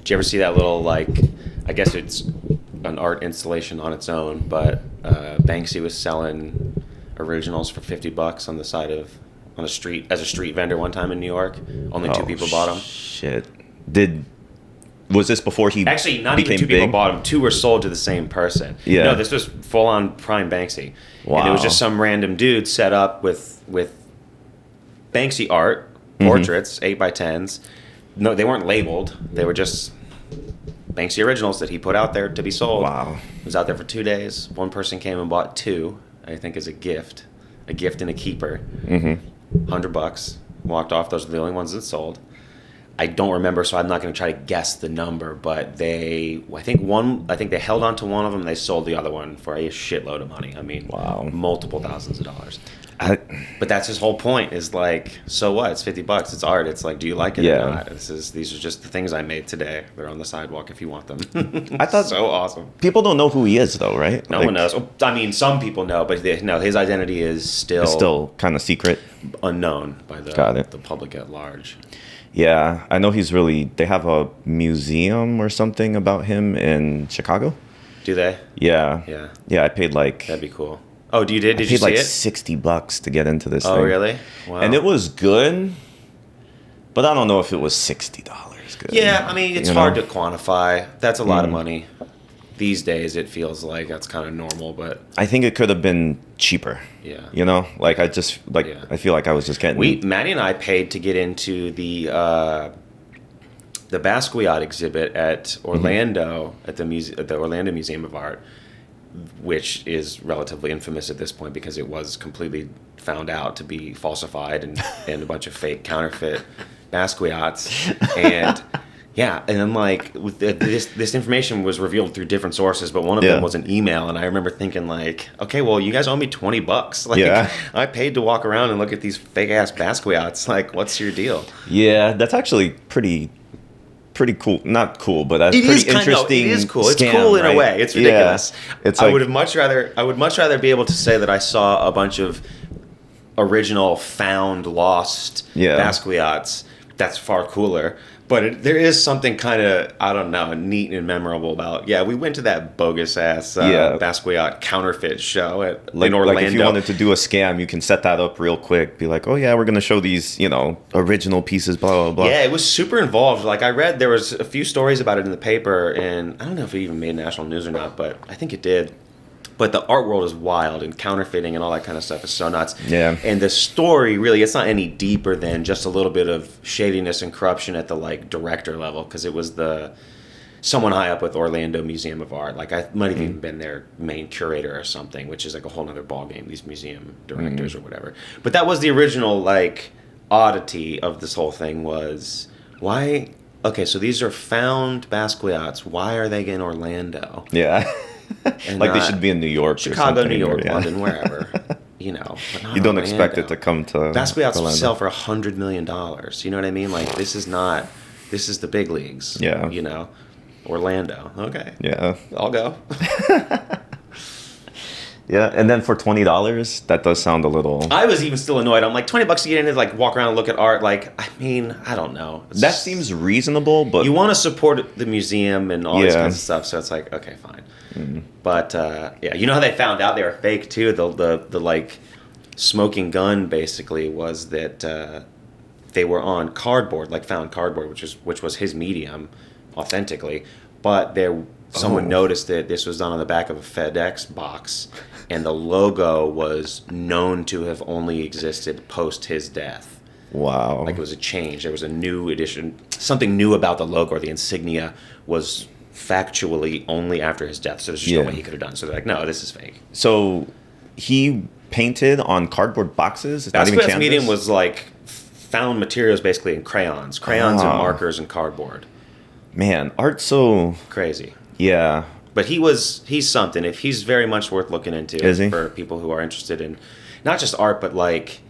Did you ever see that little, like, I guess it's an art installation on its own, but Banksy was selling originals for $50 on the side of on a street as a street vendor one time in New York. Only two people bought them. Shit. Was this before he actually not became even two big? people bought them? Two were sold to the same person. Yeah. No, this was full on prime Banksy. Wow. And it was just some random dude set up with Banksy art portraits, 8x10s. No, they weren't labeled. They were just Banksy originals that he put out there to be sold. Wow. It was out there for 2 days. One person came and bought two, I think, as a gift and a keeper. $100. Walked off. Those are the only ones that sold. I don't remember, so I'm not going to try to guess the number, but I think they held on to one of them and they sold the other one for a shitload of money. I mean, wow, multiple thousands of dollars. But that's his whole point, is like, so what? It's $50. It's art. It's like, do you like it or not? These are just the things I made today. They're on the sidewalk if you want them. I thought so awesome. People don't know who he is, though, right? No one knows. I mean, some people know, but his identity is still kind of secret, unknown by the public at large. Yeah, I know they have a museum or something about him in Chicago. Do they? Yeah. Yeah, I paid That'd be cool. Oh, you did? Did you see it? I paid $60 to get into this thing. Oh, really? Wow. And it was good, but I don't know if it was $60 good. Yeah, I mean, it's hard to quantify. That's a lot of money. These days, it feels like that's kind of normal, but I think it could have been cheaper. Yeah. You know? Like, I feel like I was just getting... Maddie and I paid to get into the Basquiat exhibit at Orlando, at the Orlando Museum of Art, which is relatively infamous at this point because it was completely found out to be falsified and a bunch of fake counterfeit Basquiats. And yeah, and then like this information was revealed through different sources, but one of them was an email, and I remember thinking like, okay, well, you guys owe me $20. Like, I paid to walk around and look at these fake ass Basquiats. Like, what's your deal? Yeah, that's actually pretty cool. Not cool, but that's pretty interesting. It is cool. Scam, it's cool in a way. It's ridiculous. Yeah. It's I would much rather be able to say that I saw a bunch of original found lost Basquiats. That's far cooler. But there is something kind of, I don't know, neat and memorable about, we went to that bogus-ass Basquiat counterfeit show in Orlando. Like if you wanted to do a scam, you can set that up real quick. Be like, oh, yeah, we're going to show these, original pieces, blah, blah, blah. Yeah, it was super involved. Like, I read there was a few stories about it in the paper, and I don't know if it even made national news or not, but I think it did. But the art world is wild, and counterfeitting and all that kind of stuff is so nuts. Yeah. And the story, really, it's not any deeper than just a little bit of shadiness and corruption at the, like, director level, because it was someone high up with Orlando Museum of Art. Like, I might have even been their main curator or something, which is like a whole other ballgame, these museum directors or whatever. But that was the original, like, oddity of this whole thing was, why... Okay, so these are found Basquiats. Why are they in Orlando? Yeah. And like they should be in New York, Chicago, or something, New York, London, wherever. But not you don't Orlando. expect it to come to Basquiat's will sell for $100 million. You know what I mean? Like, this is the big leagues. Yeah. Orlando. Okay. Yeah. I'll go. Yeah, and then for $20, that does sound a little... I was even still annoyed. I'm like, $20 to get in to like walk around and look at art. Like, I mean, I don't know. That seems reasonable, but... You want to support the museum and all these kinds of stuff, so it's like, okay, fine. Mm-hmm. But, you know how they found out they were fake, too? The like, smoking gun, basically, was that they were on cardboard, like found cardboard, which was his medium, authentically. But someone noticed that this was done on the back of a FedEx box, and the logo was known to have only existed post his death. Wow. Like, it was a change. There was a new edition. Something new about the logo or the insignia was factually only after his death. So there's just no way he could have done. So they're like, no, this is fake. So he painted on cardboard boxes? Basquiat's medium was like found materials basically in crayons. And markers and cardboard. Man, art's so... crazy. Yeah. But he's something. If he's very much worth looking into. Is he? For people who are interested in not just art, but like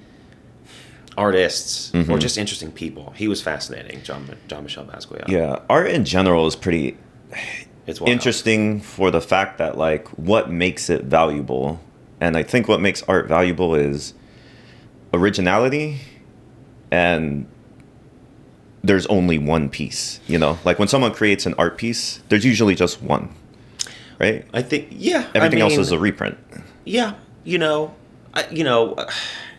artists or just interesting people. He was fascinating, Jean-Michel Basquiat. Yeah, art in general is pretty it's interesting for the fact that like what makes it valuable. And I think what makes art valuable is originality and there's only one piece, you know? Like when someone creates an art piece, there's usually just one, right? I think, yeah. Everything else is a reprint. Yeah.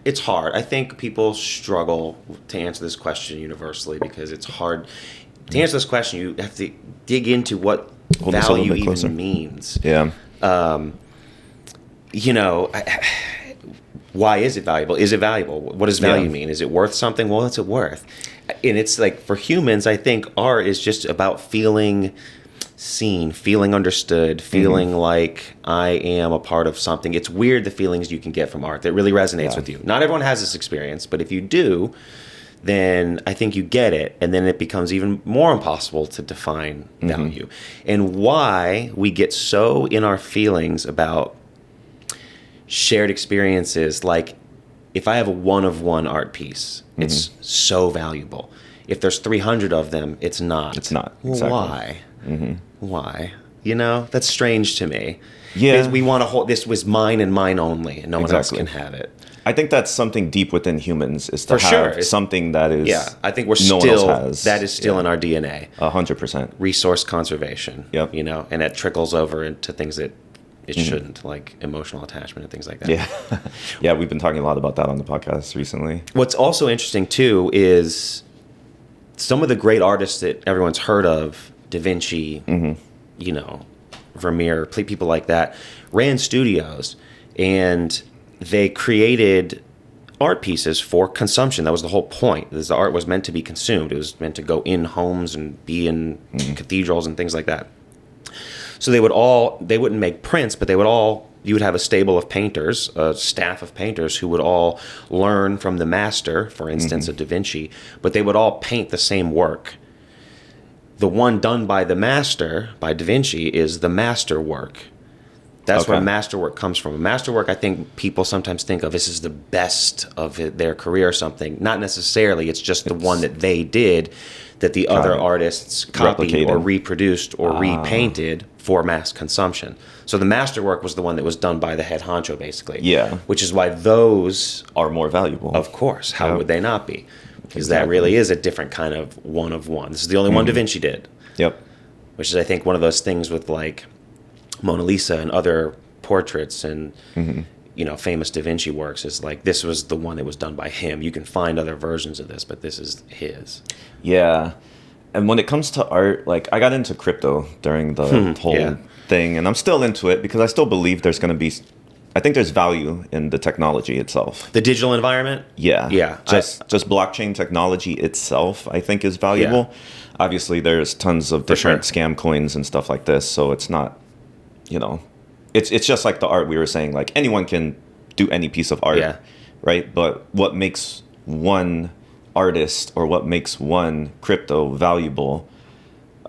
It's hard. I think people struggle to answer this question universally because it's hard. To answer this question, you have to dig into what value even means. Yeah. Why is it valuable? Is it valuable? What does value mean? Is it worth something? Well, what's it worth? And it's like for humans, I think art is just about feeling seen, feeling understood, feeling like I am a part of something. It's weird the feelings you can get from art that really resonates with you. Not everyone has this experience, but if you do, then I think you get it, and then it becomes even more impossible to define value. And why we get so in our feelings about shared experiences, like if I have a one-of-one art piece, it's so valuable. If there's 300 of them, it's not. It's not. Exactly. Why? Why? That's strange to me. Yeah. Because we want to hold, this was mine and mine only, and no one else can have it. I think that's something deep within humans is to have something that is. Yeah, I think that is still in our DNA. 100%. Resource conservation. Yep. And it trickles over into things that it shouldn't, like emotional attachment and things like that. Yeah. Yeah, we've been talking a lot about that on the podcast recently. What's also interesting too is some of the great artists that everyone's heard of, Da Vinci, Vermeer, people like that, ran studios, and they created art pieces for consumption. That was the whole point. The art was meant to be consumed. It was meant to go in homes and be in cathedrals and things like that. So they wouldn't make prints, but you would have a stable of painters, a staff of painters who would all learn from the master, for instance, of Da Vinci, but they would all paint the same work. The one done by the master, by Da Vinci, is the master work. That's where masterwork comes from. Masterwork, I think people sometimes think of this as the best of their career or something. Not necessarily. It's just the one that they did that the other artists copied or reproduced or repainted for mass consumption. So the masterwork was the one that was done by the head honcho, basically. Yeah. Which is why those are more valuable. Of course. How would they not be? Because that really is a different kind of one of one. This is the only one Da Vinci did. Yep. Which is, I think, one of those things with like Mona Lisa and other portraits and famous Da Vinci works is like this was the one that was done by him. You can find other versions of this, but this is his. Yeah. And when it comes to art, like I got into crypto during the whole thing, and I'm still into it because I still believe there's going to be, I think there's value in the technology itself. The digital environment? Yeah. Yeah. Just blockchain technology itself, I think, is valuable. Yeah. Obviously, there's tons of different scam coins and stuff like this, so it's not, it's just like the art we were saying, like anyone can do any piece of art, right? But what makes one artist or what makes one crypto valuable,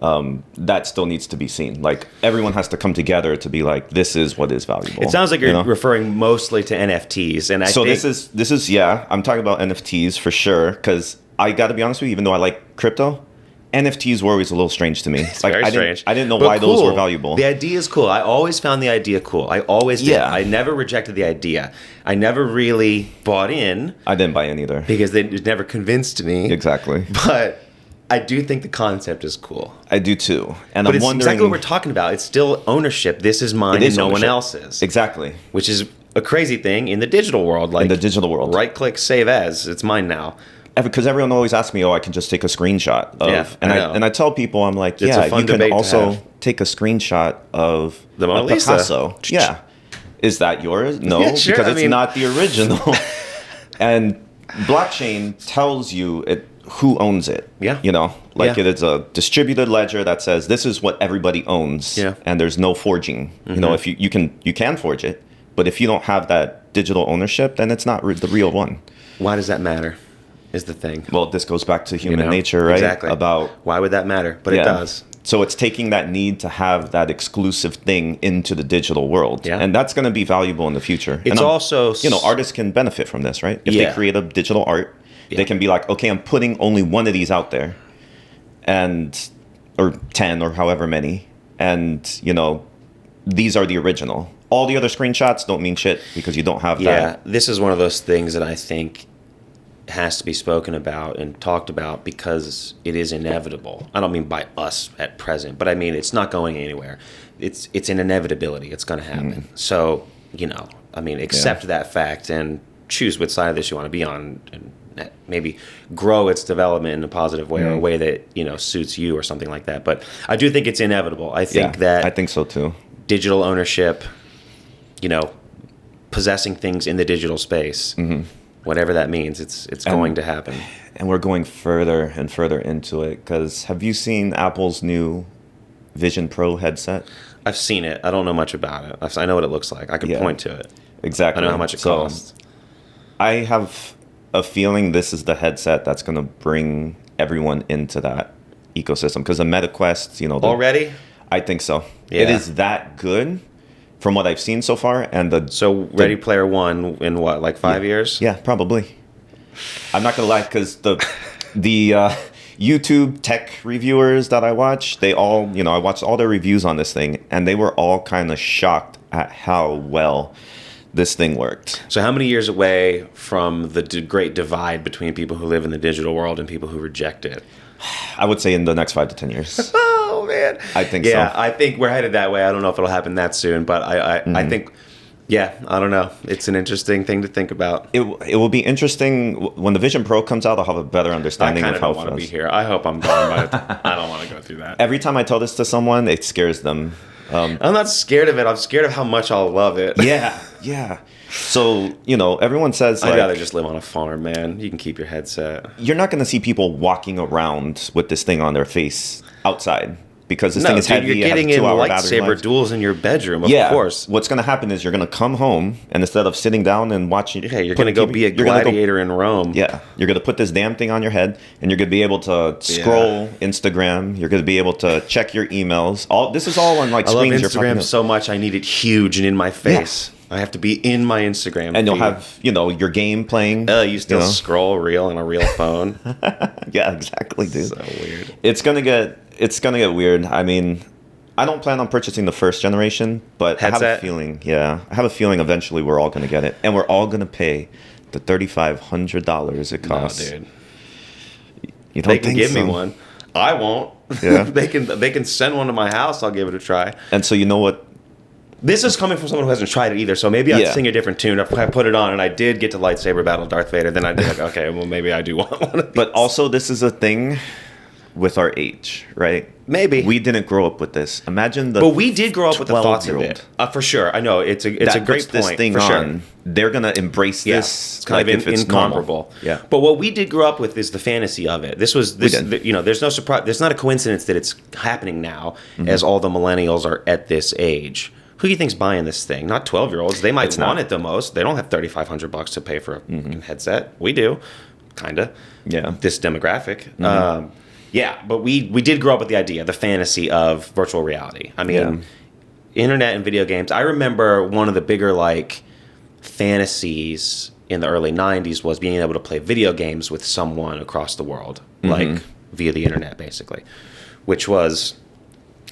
that still needs to be seen. Like everyone has to come together to be like, this is what is valuable. It sounds like you're referring mostly to NFTs, and this is I'm talking about NFTs for sure, because I got to be honest with you, even though I like crypto, NFTs were always a little strange to me. It's like, very strange. I didn't know why those were valuable. The idea is cool. I always found the idea cool. I always did. I never rejected the idea. I never really bought in. I didn't buy in either. Because it never convinced me. Exactly. But I do think the concept is cool. I do too. And but I'm wondering, exactly what we're talking about. It's still ownership. This is mine and no one else's. Exactly. Which is a crazy thing in the digital world. Like, in the digital world. Right click, save as. It's mine now. Because everyone always asks me, I can just take a screenshot of, and I tell people, I'm like, you can also take a screenshot of the Mona Lisa. Picasso. Yeah. Is that yours? No, because it's not the original. And blockchain tells you who owns it. Yeah. It is a distributed ledger that says this is what everybody owns. Yeah. And there's no forging. If you can forge it, but if you don't have that digital ownership, then it's not the real one. Why does that matter? Is the thing. Well, this goes back to human nature, right? Exactly. About why would that matter? But it does. So it's taking that need to have that exclusive thing into the digital world. Yeah. And that's going to be valuable in the future. It's also... artists can benefit from this, right? If they create a digital art, they can be like, okay, I'm putting only one of these out there. Or 10 or however many. And, these are the original. All the other screenshots don't mean shit because you don't have that. Yeah, this is one of those things that I think... has to be spoken about and talked about because it is inevitable. I don't mean by us at present, but I mean it's not going anywhere. It's an inevitability. It's going to happen. So, I mean, accept that fact and choose which side of this you want to be on, and maybe grow its development in a positive way or a way that suits you or something like that. But I do think it's inevitable. I think I think so too. Digital ownership, possessing things in the digital space, whatever that means, it's going to happen. And we're going further and further into it, because have you seen Apple's new Vision Pro headset? I've seen it. I don't know much about it. I know what it looks like. I could point to it. Exactly. I know how much it costs. I have a feeling this is the headset that's going to bring everyone into that ecosystem, because the Meta Quest, already? I think so. Yeah. It is that good from what I've seen so far. And so Ready Player One in what, like 5 years? Yeah, probably. I'm not going to lie, because the YouTube tech reviewers that I watch, they all, I watched all their reviews on this thing, and they were all kind of shocked at how well this thing worked. So how many years away from the great divide between people who live in the digital world and people who reject it? I would say in the next 5 to 10 years. Oh, man. I think so. Yeah, I think we're headed that way. I don't know if it'll happen that soon, but I think... Yeah, I don't know. It's an interesting thing to think about. It will be interesting when the Vision Pro comes out. I'll have a better understanding of how I don't want to be here. I hope I'm gone, but I don't want to go through that. Every time I tell this to someone, it scares them. I'm not scared of it. I'm scared of how much I'll love it. Yeah. So, everyone says I'd rather just live on a farm, man. You can keep your headset. You're not going to see people walking around with this thing on their face outside. Because this thing is heavy. You're getting in lightsaber duels in your bedroom, of course. What's going to happen is you're going to come home, and instead of sitting down and watching... Yeah, you're going to go be a gladiator in Rome. Yeah. You're going to put this damn thing on your head, and you're going to be able to scroll Instagram. You're going to be able to check your emails. This is all on screens. I love Instagram so much, I need it huge and in my face. Yeah. I have to be in my Instagram and you'll have, your game playing. You still scroll reel on a real phone. Yeah, exactly, dude. So weird. It's gonna get weird. I mean, I don't plan on purchasing the first generation, but headset? I have a feeling eventually we're all gonna get it, and we're all gonna pay the $3,500 it costs. No, dude. You don't they can think give so? me one. I won't. Yeah. They can send one to my house. I'll give it a try. And so you know what? This is coming from someone who hasn't tried it either, so maybe I'd sing a different tune. If I put it on and I did get to lightsaber battle Darth Vader, then I'd be like, okay, well, maybe I do want one of these. But also, this is a thing with our age, right? Maybe. We didn't grow up with this. Imagine the... But we did grow up with the thoughts of it. For sure. I know. It's a great point. This thing for on, sure. They're going to embrace this. It's kind of incomparable. Normal. Yeah. But what we did grow up with is the fantasy of it. There's no surprise. There's not a coincidence that it's happening now as all the millennials are at this age. Who do you think's buying this thing? Not 12-year-olds. They might want it the most. They don't have $3,500 to pay for a headset. We do, kind of. Yeah. This demographic. But we did grow up with the idea, the fantasy of virtual reality. I mean, internet and video games. I remember one of the bigger fantasies in the early 90s was being able to play video games with someone across the world, like via the internet, basically, which was...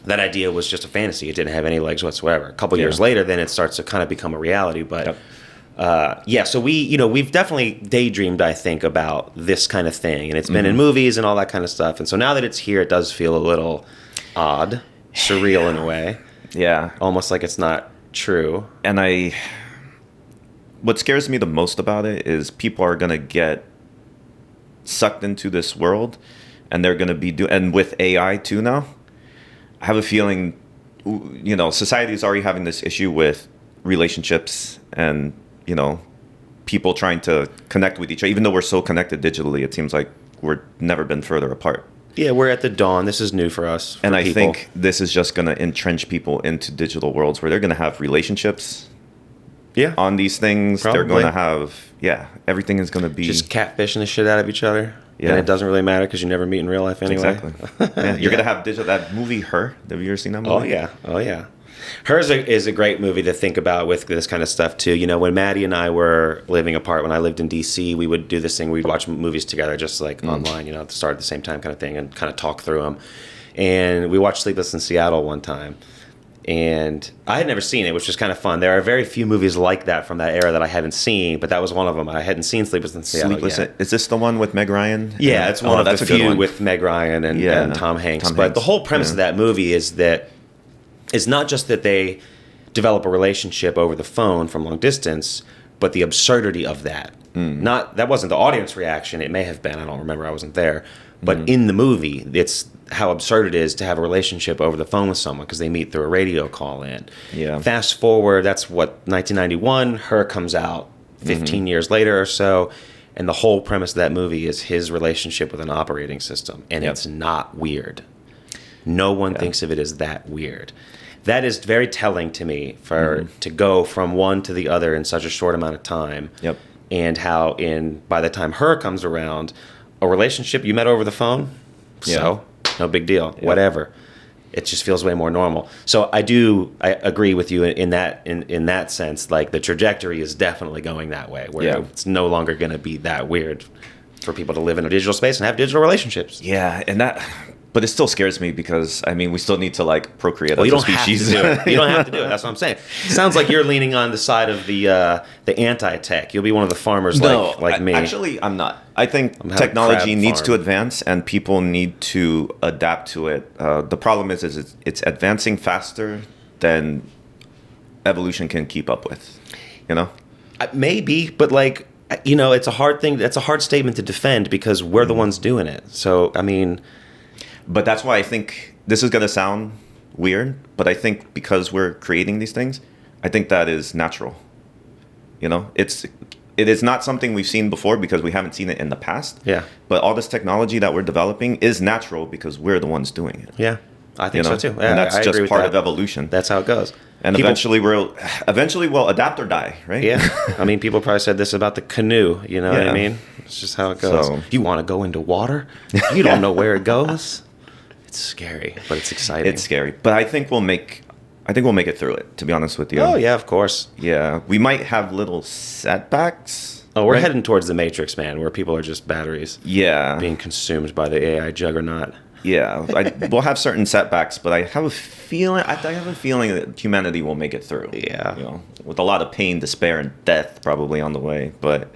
That idea was just a fantasy. It didn't have any legs whatsoever. A couple years later, then it starts to kind of become a reality. But so we've definitely daydreamed, I think, about this kind of thing, and it's been in movies and all that kind of stuff. And so now that it's here, it does feel a little odd, surreal in a way. Yeah, almost like it's not true. And what scares me the most about it is people are gonna get sucked into this world, and they're gonna be and with AI too now. I have a feeling, society is already having this issue with relationships and, people trying to connect with each other. Even though we're so connected digitally, it seems like we're never been further apart. Yeah, we're at the dawn. This is new for us. And I think this is just going to entrench people into digital worlds where they're going to have relationships on these things. Probably. They're going to have, everything is going to be... Just catfishing the shit out of each other. Yeah. And it doesn't really matter because you never meet in real life anyway. Exactly. Yeah, you're going to have that movie, Her. Have you ever seen that movie? Oh, yeah. Her is a great movie to think about with this kind of stuff, too. When Maddie and I were living apart, when I lived in D.C., we would do this thing. We'd watch movies together just online, at the start at the same time kind of thing and kind of talk through them. And we watched Sleepless in Seattle one time. And I had never seen it, which was kind of fun. There are very few movies like that from that era that I haven't seen, but that was one of them. I hadn't seen Sleepless in Seattle yet. Is this the one with Meg Ryan? Yeah, it's one of the few with Meg Ryan and Tom Hanks. But the whole premise of that movie is not just that they develop a relationship over the phone from long distance, but the absurdity of that. That wasn't the audience reaction. It may have been. I don't remember. I wasn't there. But in the movie, it's how absurd it is to have a relationship over the phone with someone because they meet through a radio call in. Yeah. Fast forward, that's what, 1991, Her comes out 15 years later or so, and the whole premise of that movie is his relationship with an operating system, and it's not weird. No one thinks of it as that weird. That is very telling to me to go from one to the other in such a short amount of time. Yep. And how by the time Her comes around, a relationship you met over the phone, so no big deal, whatever. It just feels way more normal. So I agree with you in that sense. Like the trajectory is definitely going that way, where it's no longer going to be that weird for people to live in a digital space and have digital relationships. Yeah, but it still scares me because we still need to like procreate as a species. You don't have to do it. You don't have to do it. That's what I'm saying. It sounds like you're leaning on the side of the anti-tech. You'll be one of the farmers like me. Actually, I'm not. I think technology needs to advance and people need to adapt to it. The problem is it's advancing faster than evolution can keep up with. Maybe, but it's a hard thing. It's a hard statement to defend because we're the ones doing it. So But that's why I think this is going to sound weird, but I think because we're creating these things, I think that is natural. It is not something we've seen before because we haven't seen it in the past. Yeah. But all this technology that we're developing is natural because we're the ones doing it. Yeah, I think so too. Yeah, and that's just part of evolution. That's how it goes. And eventually we'll adapt or die, right? Yeah. People probably said this about the canoe. You know what I mean? It's just how it goes. So, you want to go into water? You don't know where it goes. It's scary, but it's exciting. It's scary, but I think we'll make it through it. To be honest with you. Oh yeah, of course. Yeah, we might have little setbacks. Oh, we're heading towards the Matrix, man, where people are just batteries. Yeah, being consumed by the AI juggernaut. Yeah, we'll have certain setbacks, but I have a feeling. I have a feeling that humanity will make it through. Yeah, with a lot of pain, despair, and death probably on the way, but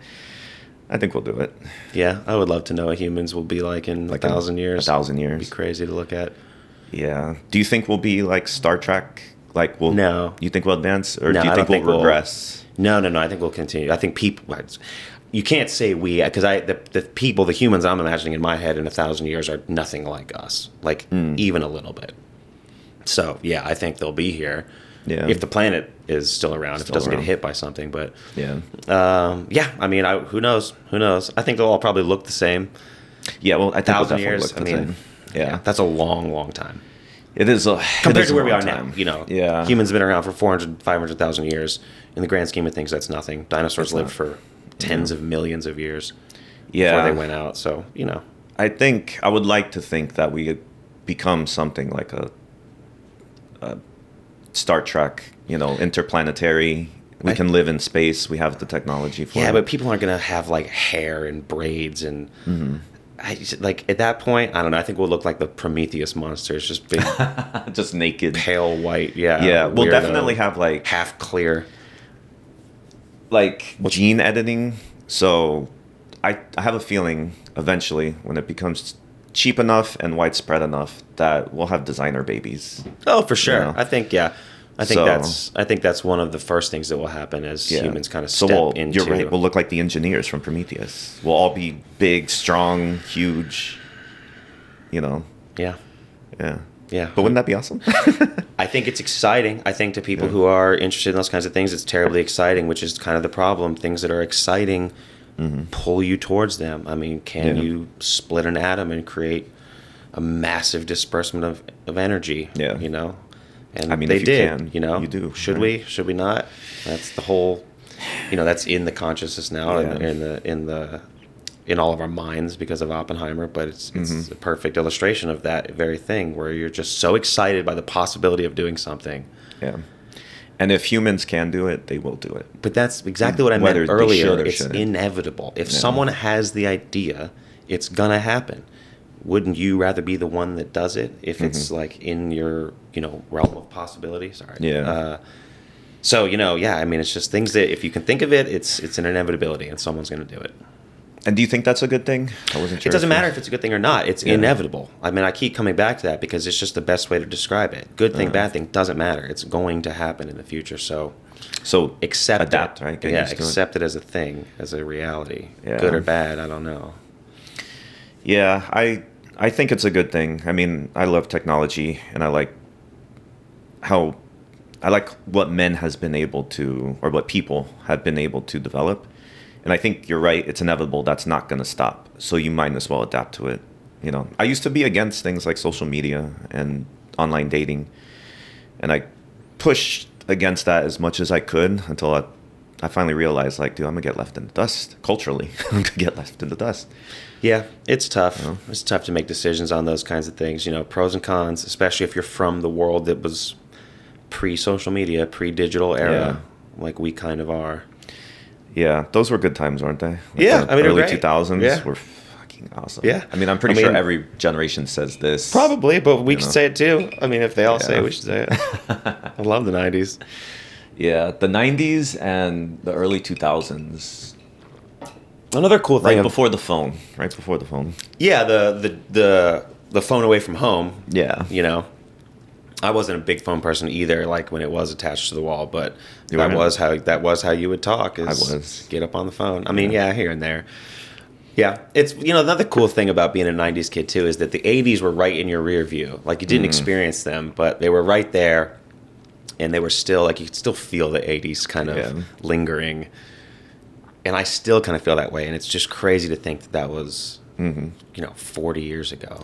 I think we'll do it. Yeah, I would love to know what humans will be like in 1,000 years. 1,000 years. It'd be crazy to look at. Yeah. Do you think we'll be like Star Trek? No. You think we'll advance, or do you think we'll regress? No. I think we'll continue. I think people. You can't say we, because the humans I'm imagining in my head in 1,000 years are nothing like us, even a little bit. So yeah, I think they'll be here. Yeah. If the planet is still around, if it doesn't get hit by something, but who knows? Who knows? I think they'll all probably look the same. Yeah, well, I think 1,000 years. That's a long, long time. It is compared to where we are now. Yeah. Humans have been around for 400, 500,000 years. In the grand scheme of things, that's nothing. Dinosaurs lived for tens of millions of years before they went out. So I think I would like to think that we could become something like a Star Trek, interplanetary. We can live in space. We have the technology for it. Yeah, but people aren't going to have hair and braids and at that point, I don't know. I think we'll look like the Prometheus monsters, just big, just naked, pale white. Yeah, yeah. We'll definitely have half clear, gene editing. So I have a feeling eventually when it becomes cheap enough and widespread enough that we'll have designer babies. Oh, for sure. I think that's one of the first things that will happen as humans kind of step into. You're right. We'll look like the engineers from Prometheus. We'll all be big, strong, huge. Yeah. Yeah. But wouldn't that be awesome? I think it's exciting. I think to people who are interested in those kinds of things, it's terribly exciting, which is kind of the problem. Things that are exciting pull you towards them. Can you split an atom and create a massive disbursement of energy? Yeah. And they did. You do. Should we? Should we not? That's the whole. That's in the consciousness now, in all of our minds because of Oppenheimer. But it's a perfect illustration of that very thing, where you're just so excited by the possibility of doing something. Yeah. And if humans can do it, they will do it. But that's exactly what I meant earlier. It's inevitable. If someone has the idea, it's gonna happen. wouldn't you rather be the one that does it if it's like in your, realm of possibility? Sorry. Yeah. So, yeah, I mean, it's just things that if you can think of it, it's an inevitability and someone's going to do it. And do you think that's a good thing? I wasn't sure. It doesn't matter if it's a good thing or not. It's inevitable. I mean, I keep coming back to that because it's just the best way to describe it. Good thing, bad thing, doesn't matter. It's going to happen in the future. So accept adapt, it. right? Accept it as a thing, as a reality. Yeah. Good or bad, I don't know. Yeah, I think it's a good thing. I mean, I love technology, and I like what men has been able to, or what people have been able to develop. And I think you're right. It's inevitable. That's not going to stop. So you might as well adapt to it. I used to be against things like social media and online dating, and I pushed against that as much as I could until I finally realized, like, dude, I'm gonna get left in the dust culturally. I'm gonna get left in the dust. Yeah, it's tough. It's tough to make decisions on those kinds of things. Pros and cons, especially if you're from the world that was pre-social media, pre-digital era, like we kind of are. Yeah, those were good times, weren't they? Yeah, I mean, early 2000s were fucking awesome. Yeah, I mean, I'm pretty sure every generation says this. Probably, but we can say it too. I mean, if they all say it, we should say it. I love the 90s. Yeah, the 90s and the early 2000s. Another cool thing. Right before the phone. Yeah, the phone away from home. Yeah. I wasn't a big phone person either, like when it was attached to the wall, but that was how you would talk. I was. Get up on the phone. I mean, here and there. Yeah, it's another cool thing about being a 90s kid too is that the 80s were right in your rear view. Like you didn't experience them, but they were right there, and they were still like you could still feel the 80s kind of lingering. And I still kind of feel that way, and it's just crazy to think that was 40 years ago.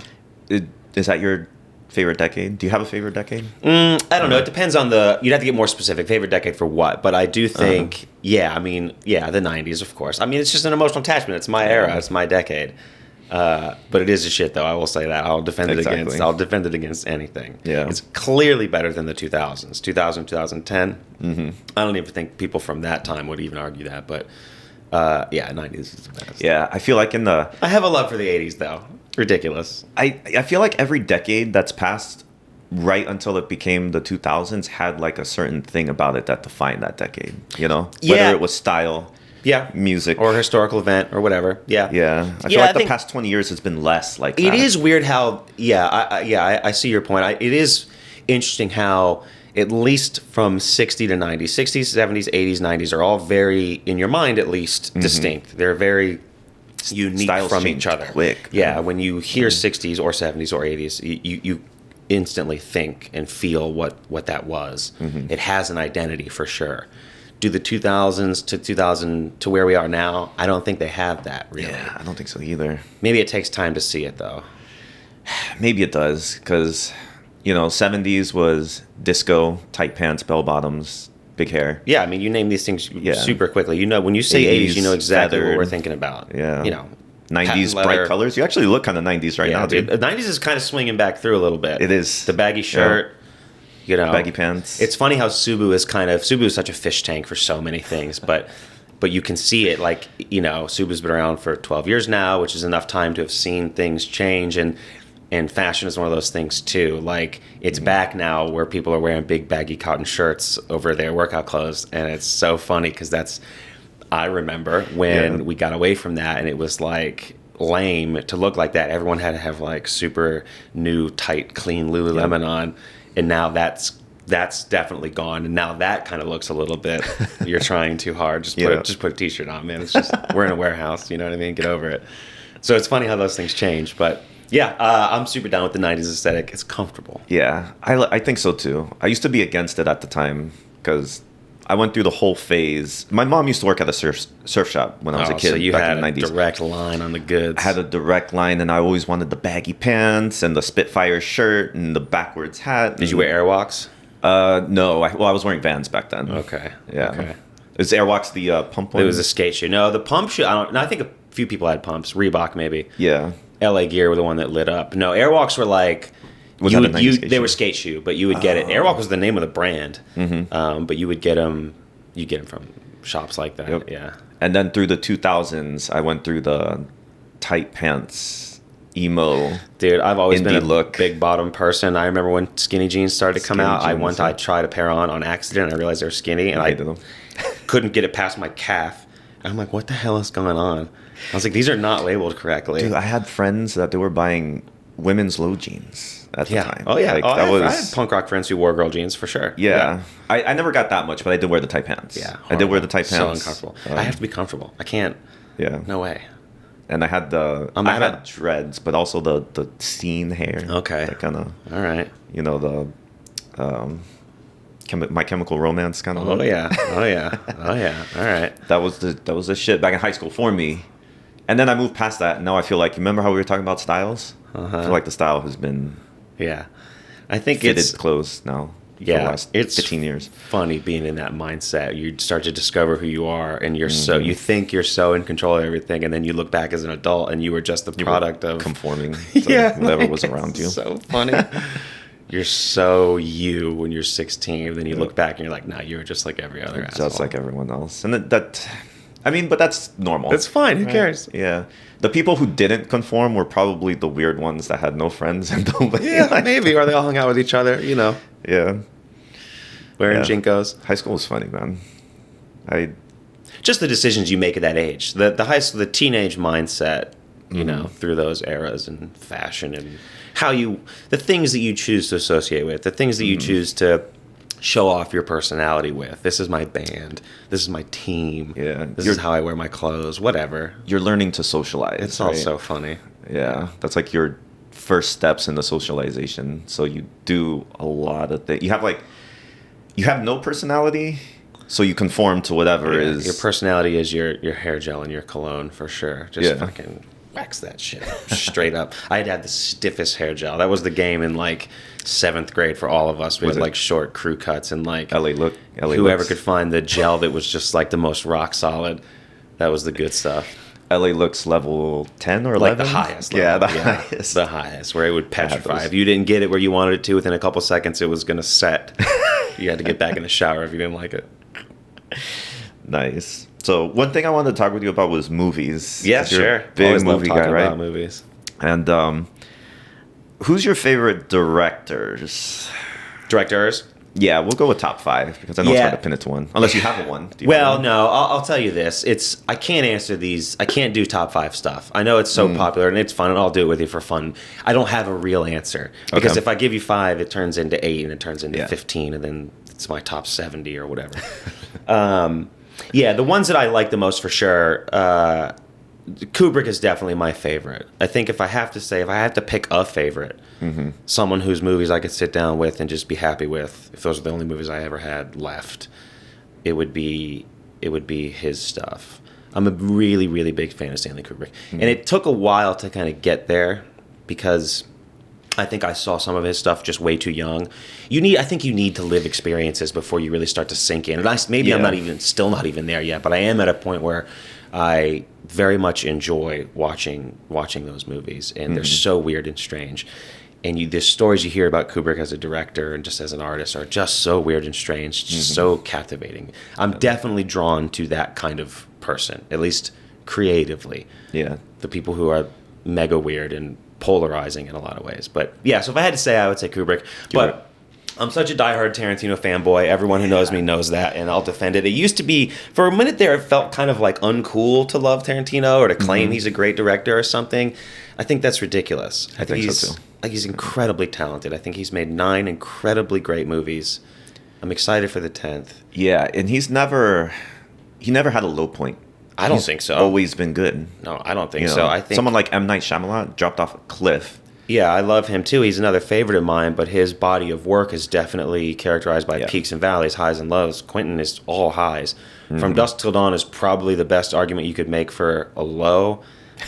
Is that your favorite decade? Do you have a favorite decade? I don't know. It depends on you'd have to get more specific. Favorite decade for what? But I do think, the 90s, of course. I mean, it's just an emotional attachment. It's my era. It's my decade. But it is a shit, though. I will say that. I'll defend it against anything. Yeah. It's clearly better than the 2000s. 2000, 2010. I don't even think people from that time would even argue that. But, 90s is the best. Yeah, I feel like I have a love for the 80s, though. Ridiculous. I feel like every decade that's passed right until it became the 2000s had like a certain thing about it that defined that decade, whether it was style, music, or historical event or whatever. I feel like the past 20 years has been less like that. It is weird how I see your point. It is interesting how at least from 60 to 90, 60s, 70s, 80s, 90s are all very, in your mind at least, distinct. They're very unique Styles from each other. Quick. Yeah, when you hear 60s or 70s or 80s, you instantly think and feel what that was. It has an identity for sure. Do the 2000s to 2000 to where we are now, I don't think they have that really. Yeah, I don't think so either. Maybe it takes time to see it though. Maybe it does because 70s was disco, tight pants, bell bottoms, big hair. Yeah, I mean, you name these things super quickly. When you say 80s, you know exactly what we're thinking about. Yeah. 90s bright colors. You actually look kind of 90s right now, dude. The 90s is kind of swinging back through a little bit. It is. The baggy shirt, baggy pants. It's funny how SUBU is such a fish tank for so many things, but you can see it like, SUBU's been around for 12 years now, which is enough time to have seen things change, and fashion is one of those things too. Like it's back now where people are wearing big baggy cotton shirts over their workout clothes, and it's so funny because I remember when we got away from that, and it was like lame to look like that. Everyone had to have like super new, tight, clean Lululemon on, and now that's definitely gone. And now that kind of looks a little bit. You're trying too hard. Just put a t-shirt on, man. It's just we're in a warehouse. You know what I mean? Get over it. So it's funny how those things change, but. Yeah, I'm super down with the 90s aesthetic. It's comfortable. Yeah, I think so too. I used to be against it at the time because I went through the whole phase. My mom used to work at a surf shop when I was a kid. So you back had in the 90s. A direct line on the goods. I had a direct line, and I always wanted the baggy pants and the Spitfire shirt and the backwards hat. Did you wear Airwalks? No. I was wearing Vans back then. Okay. Yeah. Okay. Is Airwalks the pump one? It was a skate shoe. No, the pump shoe. I think a few people had pumps. Reebok maybe. Yeah. LA Gear were the one that lit up. No, Airwalks were like they were skate shoe, but you would get it. Airwalk was the name of the brand, but you would get them. You get them from shops like that. Yep. Yeah. And then through the 2000s, I went through the tight pants emo. Dude, I've always been a look. big bottom person. I remember when skinny jeans started to come out. Jeans, I tried a pair on accident. And I realized they were skinny, and I couldn't get it past my calf. And I'm like, what the hell is going on? I was like, these are not labeled correctly. Dude, I had friends that they were buying women's low jeans at the time. Oh yeah, like, I had punk rock friends who wore girl jeans for sure. Yeah. I never got that much, but I did wear the tight pants. Yeah, I did wear the tight pants. So uncomfortable. I have to be comfortable. I can't. Yeah. No way. And I had I had dreads, but also the scene hair. Okay. That kind of. All right. You know, the My Chemical Romance kind of. Oh yeah. Oh yeah. Oh yeah. All right. That was the shit back in high school for me. And then I moved past that. And now I feel like, remember how we were talking about styles? I feel like the style has been. Yeah. I think it's clothes now. Yeah, for the last 15 years. Funny being in that mindset. You start to discover who you are, and you're you think you're so in control of everything, and then you look back as an adult, and you were just the product of conforming to whatever was around you. So funny. You're so you when you're 16, then you look back and you're like, nah, you were just like every other asshole. Just like everyone else. And that I mean, but that's normal. It's fine. Who cares? Yeah. The people who didn't conform were probably the weird ones that had no friends and nobody. Yeah, maybe. Or they all hung out with each other, you know. Yeah. Wearing Jinkos. High school was funny, man. Just the decisions you make at that age. The teenage mindset, you know, through those eras and fashion and the things that you choose to associate with, the things that you choose to show off your personality with. This is my band. This is my team. Yeah. This is how I wear my clothes. Whatever. You're learning to socialize. It's all so funny. Yeah. That's like your first steps in the socialization. So you do a lot of things. You have no personality, so you conform to whatever is. Your personality is your hair gel and your cologne for sure. Just fucking wax that shit up, straight up. I had the stiffest hair gel. That was the game in like 7th grade for all of us. We had like short crew cuts and like whoever could find the gel that was just like the most rock solid. That was the good stuff. LA Looks level 10 or 11? Like the highest level. Yeah, the highest. The highest, where it would petrify. If you didn't get it where you wanted it to within a couple seconds, it was going to set. You had to get back in the shower if you didn't like it. Nice. So one thing I wanted to talk with you about was movies. Yeah, sure. Big Always movie guy, right? About movies. And who's your favorite directors? Directors? Yeah, we'll go with top 5 because I know it's hard to pin it to one. Unless you have one. Well, no, I'll tell you this. I can't answer these. I can't do top 5 stuff. I know it's so popular and it's fun, and I'll do it with you for fun. I don't have a real answer because if I give you 5, it turns into 8 and it turns into 15, and then it's my top 70 or whatever. The ones that I like the most for sure. Kubrick is definitely my favorite. I think if I have to pick a favorite, someone whose movies I could sit down with and just be happy with, if those are the only movies I ever had left, it would be his stuff. I'm a really, really big fan of Stanley Kubrick. And it took a while to kind of get there because I think I saw some of his stuff just way too young. I think you need to live experiences before you really start to sink in. And I'm still not even there yet, but I am at a point where I very much enjoy watching those movies, and they're so weird and strange. And the stories you hear about Kubrick as a director and just as an artist are just so weird and strange, just so captivating. I'm definitely drawn to that kind of person, at least creatively. Yeah. The people who are mega weird and polarizing in a lot of ways. But yeah, so if I had to say, I would say Kubrick. But I'm such a diehard Tarantino fanboy. Everyone who knows me knows that, and I'll defend it. It used to be, for a minute there, it felt kind of like uncool to love Tarantino or to claim he's a great director or something. I think that's ridiculous. I think so too. He's incredibly talented. I think he's made 9 incredibly great movies. I'm excited for the 10th. Yeah, and he never had a low point. I don't think so. Always been good. No, I don't think so. I think someone like M. Night Shyamalan dropped off a cliff. Yeah, I love him too. He's another favorite of mine, but his body of work is definitely characterized by peaks and valleys, highs and lows. Quentin is all highs. From Dusk Till Dawn is probably the best argument you could make for a low,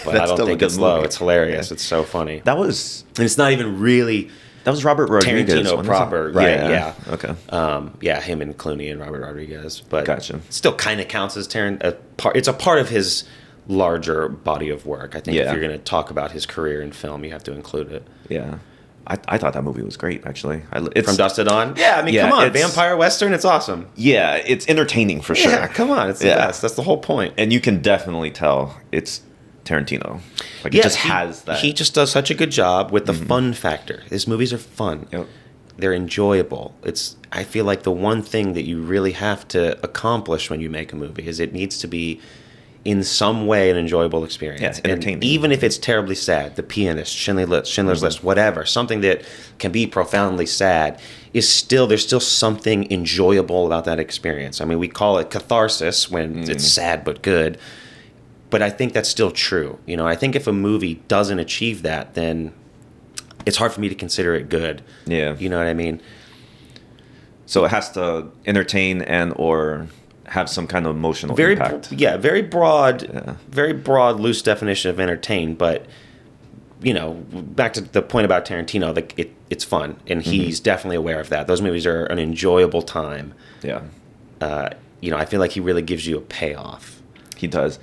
but I don't think it's low. It's hilarious. Yeah. It's so funny. And it's not even really... That was Robert Rodriguez. Tarantino proper. Right, yeah. Okay. Him and Clooney and Robert Rodriguez. But gotcha. Still kind of counts as it's a part of his larger body of work. I think if you're going to talk about his career in film, you have to include it. Yeah. I thought that movie was great, actually. From Dusk Till Dawn? Yeah, I mean, come on. Vampire Western, it's awesome. Yeah, it's entertaining for sure. Yeah, come on. It's the best. That's the whole point. And you can definitely tell it's Tarantino. Like, it just has that. He just does such a good job with the fun factor. His movies are fun. Yep. They're enjoyable. I feel like the one thing that you really have to accomplish when you make a movie is it needs to be in some way an enjoyable experience. Yeah, entertaining. And even if it's terribly sad, The Pianist, Schindler's List, whatever, something that can be profoundly sad, there's still something enjoyable about that experience. I mean, we call it catharsis when it's sad but good, but I think that's still true. You know, I think if a movie doesn't achieve that, then it's hard for me to consider it good. Yeah. You know what I mean? So it has to entertain and or have some kind of emotional impact. Very broad, loose definition of entertain. But, you know, back to the point about Tarantino, like it's fun, and he's definitely aware of that. Those movies are an enjoyable time. Yeah. You know, I feel like he really gives you a payoff. He does.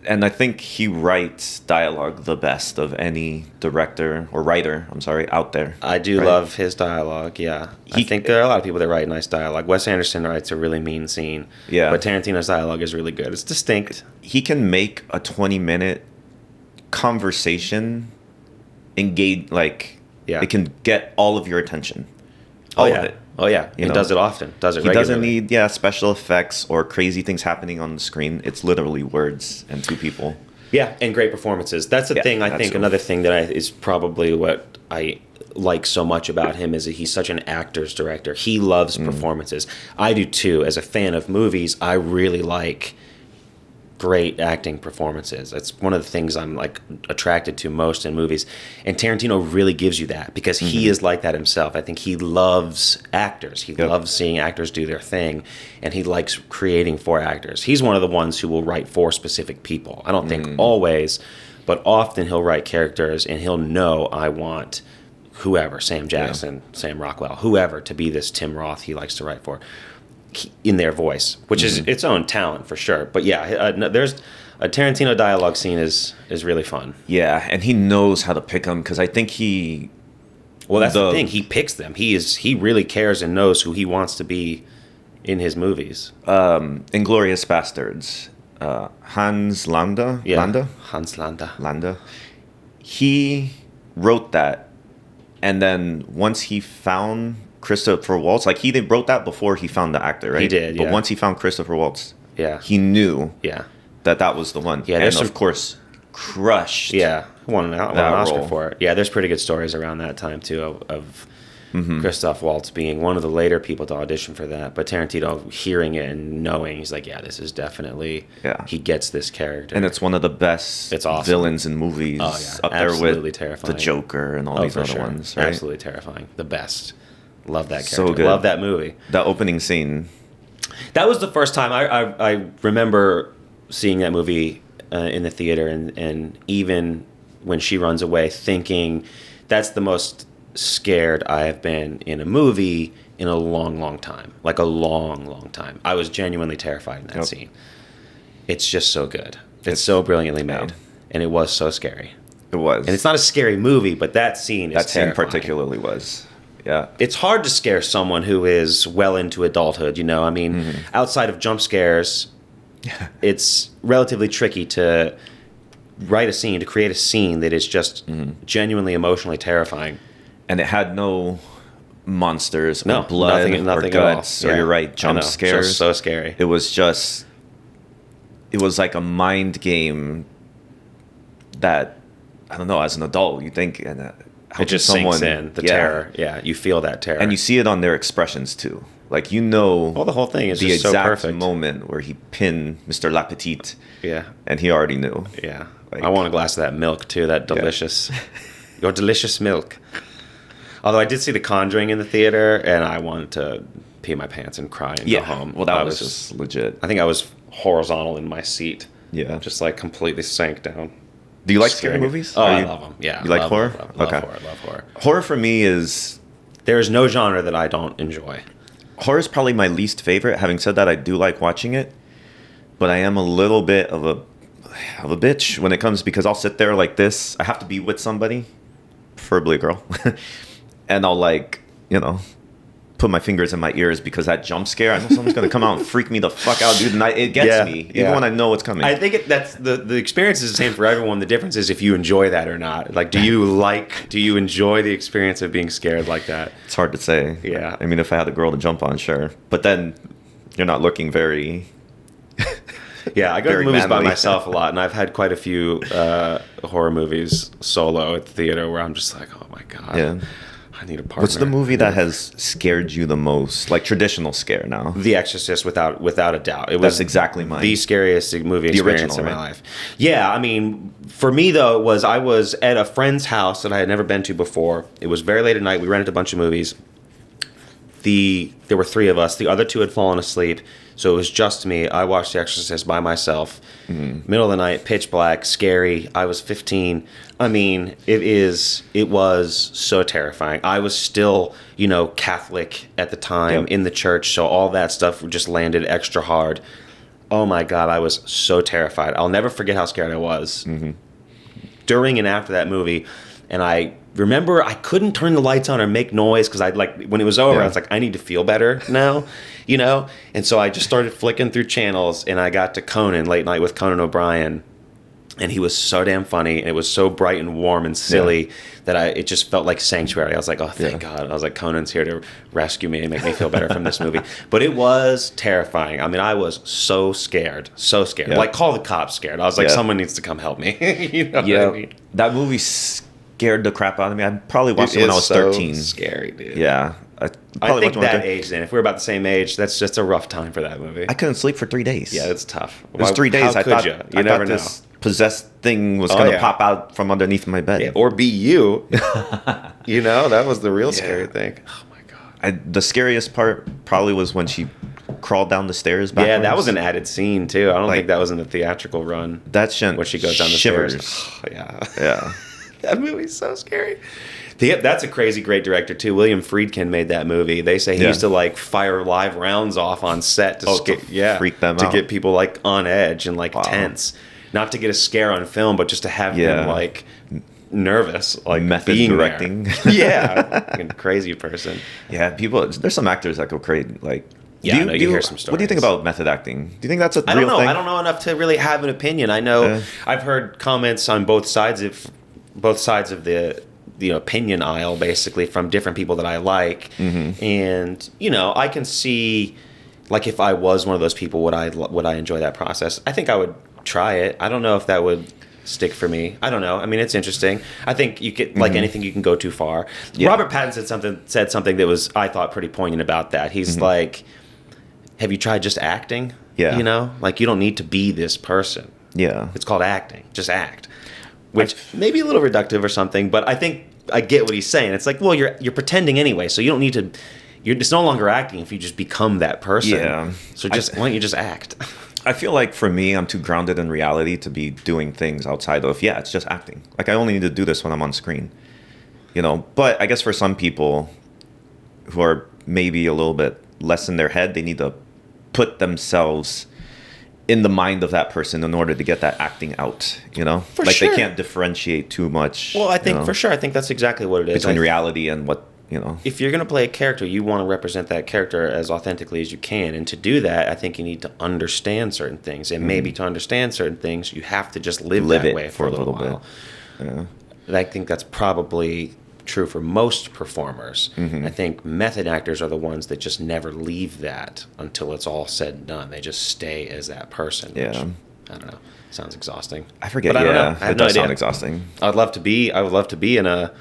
And I think he writes dialogue the best of any director or writer, out there. I do love his dialogue, yeah. I think there are a lot of people that write nice dialogue. Wes Anderson writes a really mean scene. Yeah. But Tarantino's dialogue is really good. It's distinct. He can make a 20-minute conversation engage, like, it can get all of your attention. All of it. Oh, yeah. He does it often. Does it He regularly. doesn't need, special effects or crazy things happening on the screen. It's literally words and two people. Yeah, and great performances. That's the thing, I think, another thing that is probably what I like so much about him is that he's such an actor's director. He loves performances. I do, too. As a fan of movies, I really like great acting performances. That's one of the things I'm like attracted to most in movies, and Tarantino really gives you that because he is like that himself. I think he loves actors. He loves seeing actors do their thing, and he likes creating for actors. He's one of the ones who will write for specific people. I don't think always, but often he'll write characters and he'll know, I want whoever, Sam Jackson, Sam Rockwell, whoever, to be this Tim Roth he likes to write for, in their voice, which is its own talent for sure. But there's a Tarantino dialogue scene is really fun. Yeah, and he knows how to pick them because I think that's the thing. He picks them. He really cares and knows who he wants to be in his movies. Inglourious Bastards, Hans Landa. Hans Landa. Landa. He wrote that, and then once he found Christopher Waltz, like they wrote that before he found the actor, right? He did, But once he found Christopher Waltz, he knew that was the one. Yeah, and of course, crushed. Yeah, won an Oscar role for it. Yeah, there's pretty good stories around that time too of Christoph Waltz being one of the later people to audition for that. But Tarantino hearing it and knowing, he's like, this is definitely he gets this character, and it's one of the best villains in movies. Oh yeah, up there with terrifying. The Joker and all these other ones. Right? Absolutely terrifying. The best. Love that character. So good. Love that movie. That opening scene. That was the first time I remember seeing that movie in the theater, and even when she runs away, thinking that's the most scared I have been in a movie in a long, long time. Like a long, long time. I was genuinely terrified in that scene. It's just so good. It's so brilliantly made, and it was so scary. It was, and it's not a scary movie, but that scene is terrifying. Scene particularly was. Yeah. It's hard to scare someone who is well into adulthood, you know? I mean, outside of jump scares, it's relatively tricky to write a scene, to create a scene that is just genuinely emotionally terrifying. And it had no monsters or blood nothing or guts, or you're right, jump scares. Just so scary. It was like a mind game that, I don't know, as an adult, you think... It just sinks in, the terror. Yeah, you feel that terror. And you see it on their expressions, too. Like, the whole thing is the just exact so perfect. Moment where he pinned Mr. Lapetite. Yeah. And he already knew. Yeah. Like, I want a glass of that milk, too, that delicious, your delicious milk. Although I did see The Conjuring in the theater, and I wanted to pee my pants and cry and go home. Well, that was just legit. I think I was horizontal in my seat. Yeah. Just, like, completely sank down. Do you like scary movies? Oh, I love them. Yeah. You like horror? Love horror. Horror for me is... There is no genre that I don't enjoy. Horror is probably my least favorite. Having said that, I do like watching it. But I am a little bit of a bitch when it comes, because I'll sit there like this. I have to be with somebody, preferably a girl. And I'll put my fingers in my ears because that jump scare, I know someone's going to come out and freak me the fuck out, dude. And it gets me, even when I know it's coming. I think that's the experience is the same for everyone. The difference is if you enjoy that or not. Like, do you enjoy the experience of being scared like that? It's hard to say. Yeah. I mean, if I had a girl to jump on, sure. But then you're not looking very... Yeah, I go to Very movies by manly. myself a lot, and I've had quite a few horror movies solo at the theater where I'm just like, oh my God, Yeah. I need a partner. What's the movie that has scared you the most? Like traditional scare now. The Exorcist, without a doubt. It was That's exactly mine. the scariest movie experience original, in my right? life. Yeah, I mean, for me though, I was at a friend's house that I had never been to before. It was very late at night. We rented a bunch of movies. There were 3 of us. The other 2 had fallen asleep, so it was just me. I watched The Exorcist by myself. Middle of the night, pitch black, scary. I was 15. I mean, it was so terrifying. I was still, Catholic at the time in the church, so all that stuff just landed extra hard. Oh my God, I was so terrified. I'll never forget how scared I was during and after that movie. And I remember I couldn't turn the lights on or make noise because when it was over, I was like, I need to feel better now, And so I just started flicking through channels, and I got to Conan, Late Night with Conan O'Brien. And he was so damn funny, and it was so bright and warm and silly that it just felt like sanctuary. I was like, oh, thank God. I was like, Conan's here to rescue me and make me feel better from this movie. But it was terrifying. I mean, I was so scared. Yeah. Like, call the cops scared. I was like, someone needs to come help me. What I mean? That movie scared the crap out of me. I probably watched it when I was 13. Scary, dude. Yeah. I think that age then, if we're about the same age, that's just a rough time for that movie. I couldn't sleep for 3 days. Yeah, it's tough. It was 3 days. How could you? You never know. This possessed thing was going to pop out from underneath my bed. Yeah, or be you. That was the real scary thing. Oh my God. The scariest part probably was when she crawled down the stairs backwards. Yeah, that was an added scene too. I don't think that was in the theatrical run. That shit. When she goes down the shivers. stairs. Oh, yeah. Yeah. That movie's so scary. That's a crazy great director too. William Friedkin made that movie. They say he used to fire live rounds off on set to freak them to out. get people on edge and tense. Not to get a scare on film, but just to have them nervous, method being directing. There. Yeah, fucking crazy person. Yeah, there's some actors that go crazy. You hear some stories. What do you think about method acting? Do you think that's a I don't real know. thing? I don't know enough to really have an opinion. I know I've heard comments on both sides of the opinion aisle, basically, from different people that I like. And I can see, if I was one of those people, would I enjoy that process? I think I would try it. I don't know if that would stick for me. I don't know. I mean, it's interesting. I think you could, anything, you can go too far. Yeah. Robert Pattinson said something that was, I thought, pretty poignant about that. He's like, have you tried just acting? Yeah. You don't need to be this person. Yeah. It's called acting. Just act. Which may be a little reductive or something, but I think I get what he's saying. It's like, well, you're pretending anyway, so you don't need to. It's no longer acting if you just become that person. Yeah. So why don't you just act? I feel like for me, I'm too grounded in reality to be doing things outside of, it's just acting. I only need to do this when I'm on screen. But I guess for some people who are maybe a little bit less in their head, they need to put themselves in the mind of that person in order to get that acting out, For sure. They can't differentiate too much. Well, I think for sure. I think that's exactly what it is. Between reality and what, If you're going to play a character, you want to represent that character as authentically as you can. And to do that, I think you need to understand certain things. And maybe to understand certain things, you have to just live that way for a little while. Bit. Yeah. And I think that's probably true for most performers. I think method actors are the ones that just never leave that until it's all said and done. They just stay as that person. Yeah. Which, I don't know. Sounds exhausting. I forget. But I don't know. I have it no does idea. sound exhausting. I would love to be in a